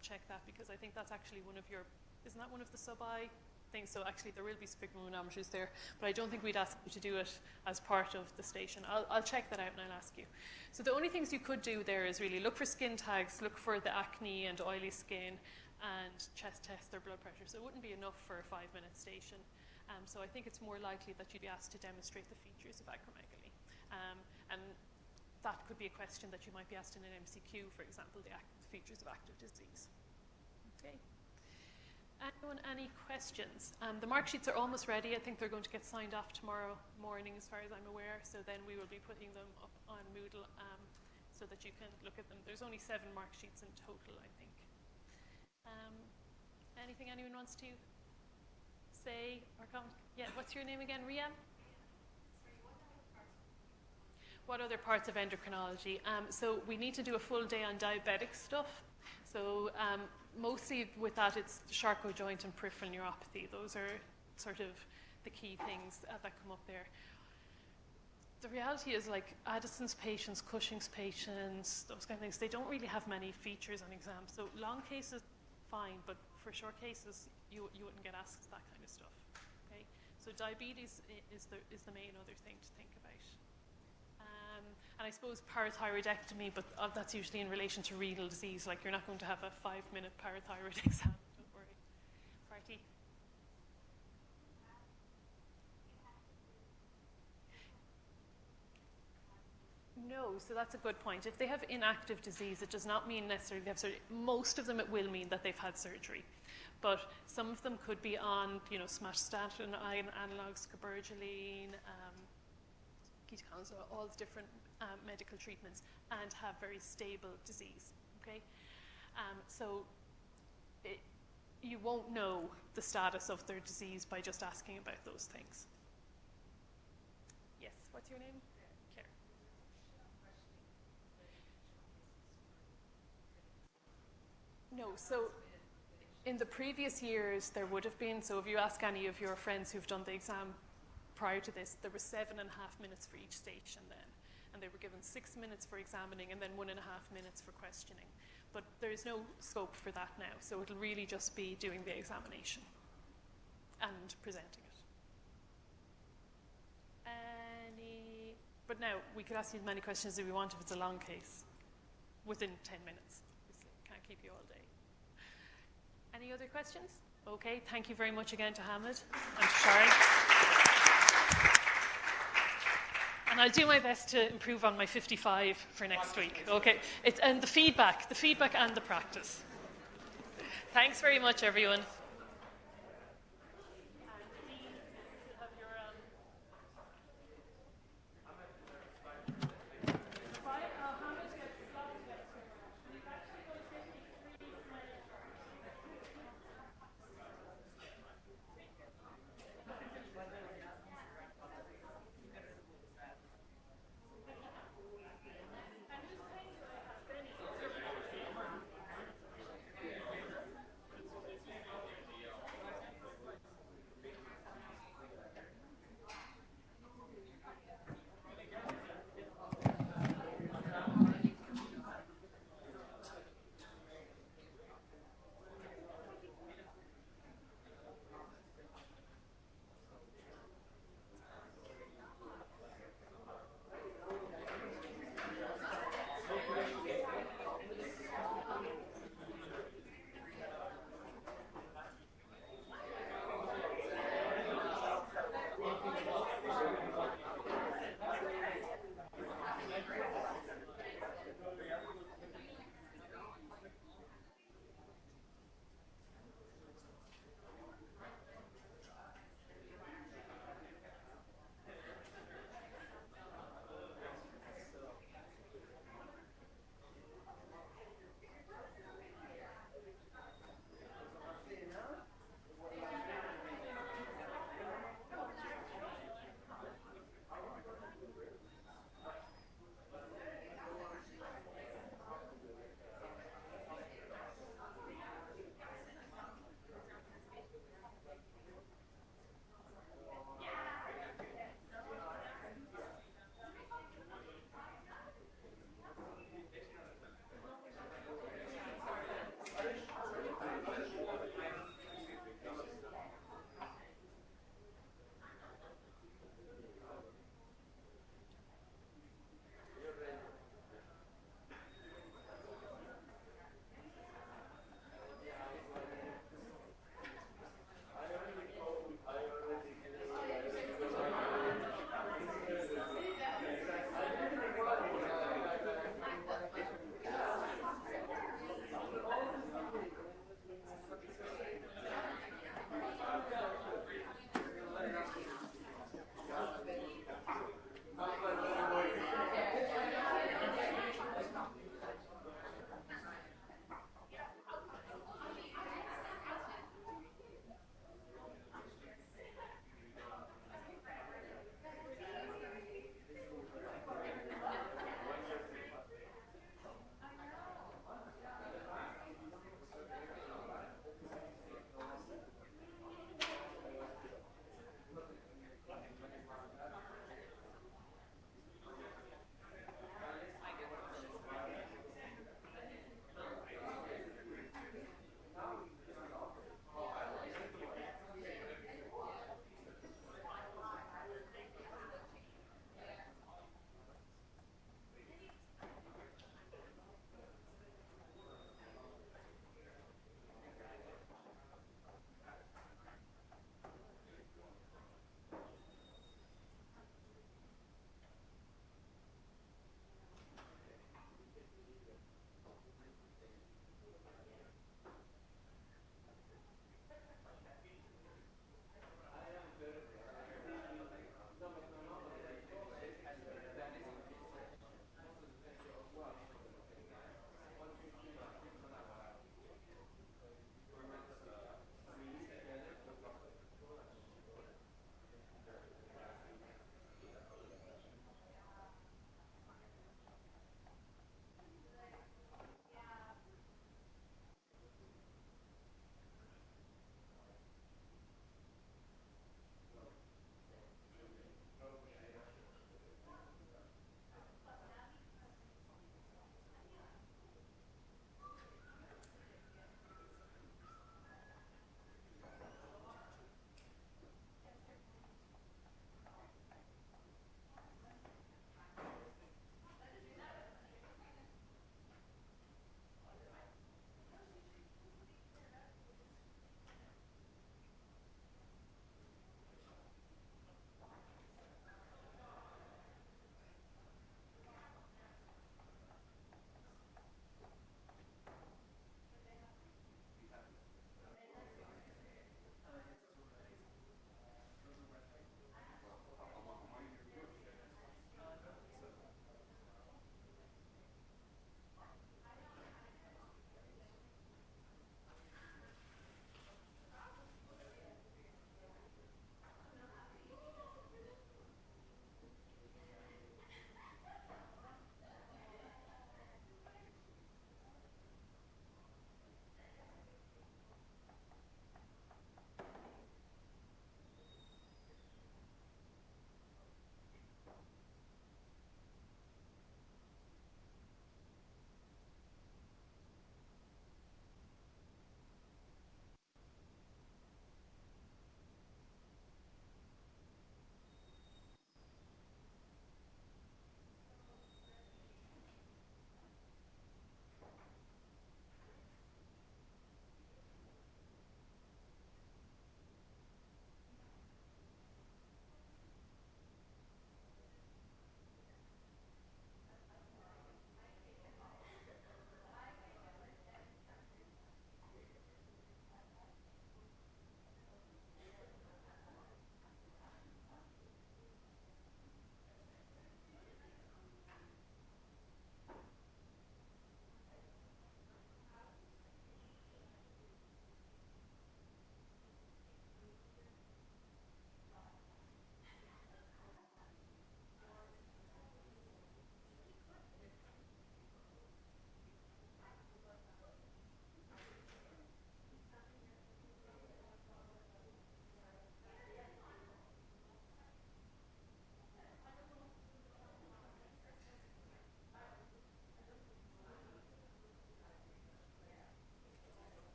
check that, because I think that's actually one of your, isn't that one of the sub-eye things? So actually there will be sphygmomanometers there, but I don't think we'd ask you to do it as part of the station. I'll check that out and I'll ask you. So the only things you could do there is really look for skin tags, look for the acne and oily skin, and chest test their blood pressure. So it wouldn't be enough for a 5-minute station. So I think it's more likely that you'd be asked to demonstrate the features of acromegaly. And that could be a question that you might be asked in an MCQ, for example, the features of active disease. Okay. Anyone, any questions? The mark sheets are almost ready. I think they're going to get signed off tomorrow morning, as far as I'm aware. So then we will be putting them up on Moodle so that you can look at them. There's only 7 mark sheets in total, I think. Anything anyone wants to say or comment? Yeah, what's your name again, Rian? What other parts of endocrinology? So we need to do a full day on diabetic stuff. So mostly with that, it's Charcot joint and peripheral neuropathy. Those are sort of the key things that come up there. The reality is, like Addison's patients, Cushing's patients, those kind of things, they don't really have many features on exams. So long cases, fine, but for short cases, you wouldn't get asked that kind of stuff. Okay? So diabetes is the main other thing to think about. And I suppose parathyroidectomy, but that's usually in relation to renal disease. Like, you're not going to have a 5-minute parathyroid exam, don't worry. Party? No, so that's a good point. If they have inactive disease, it does not mean necessarily they have surgery. Most of them, it will mean that they've had surgery. But some of them could be on, somatostatin analogs, cabergoline, ketones, all the different medical treatments, and have very stable disease. Okay, so you won't know the status of their disease by just asking about those things. Yes, what's your name? Claire. No, so in the previous years there would have been. So if you ask any of your friends who've done the exam prior to this, there were 7.5 minutes for each station then. And they were given 6 minutes for examining and then 1.5 minutes for questioning. But there is no scope for that now. So it'll really just be doing the examination and presenting it. But now, we could ask you as many questions as we want if it's a long case, within 10 minutes. Obviously, can't keep you all day. Any other questions? Okay, thank you very much again to Hamid and to Shari. And I'll do my best to improve on my 55 for next week. Okay, and the feedback and the practice. Thanks very much, everyone.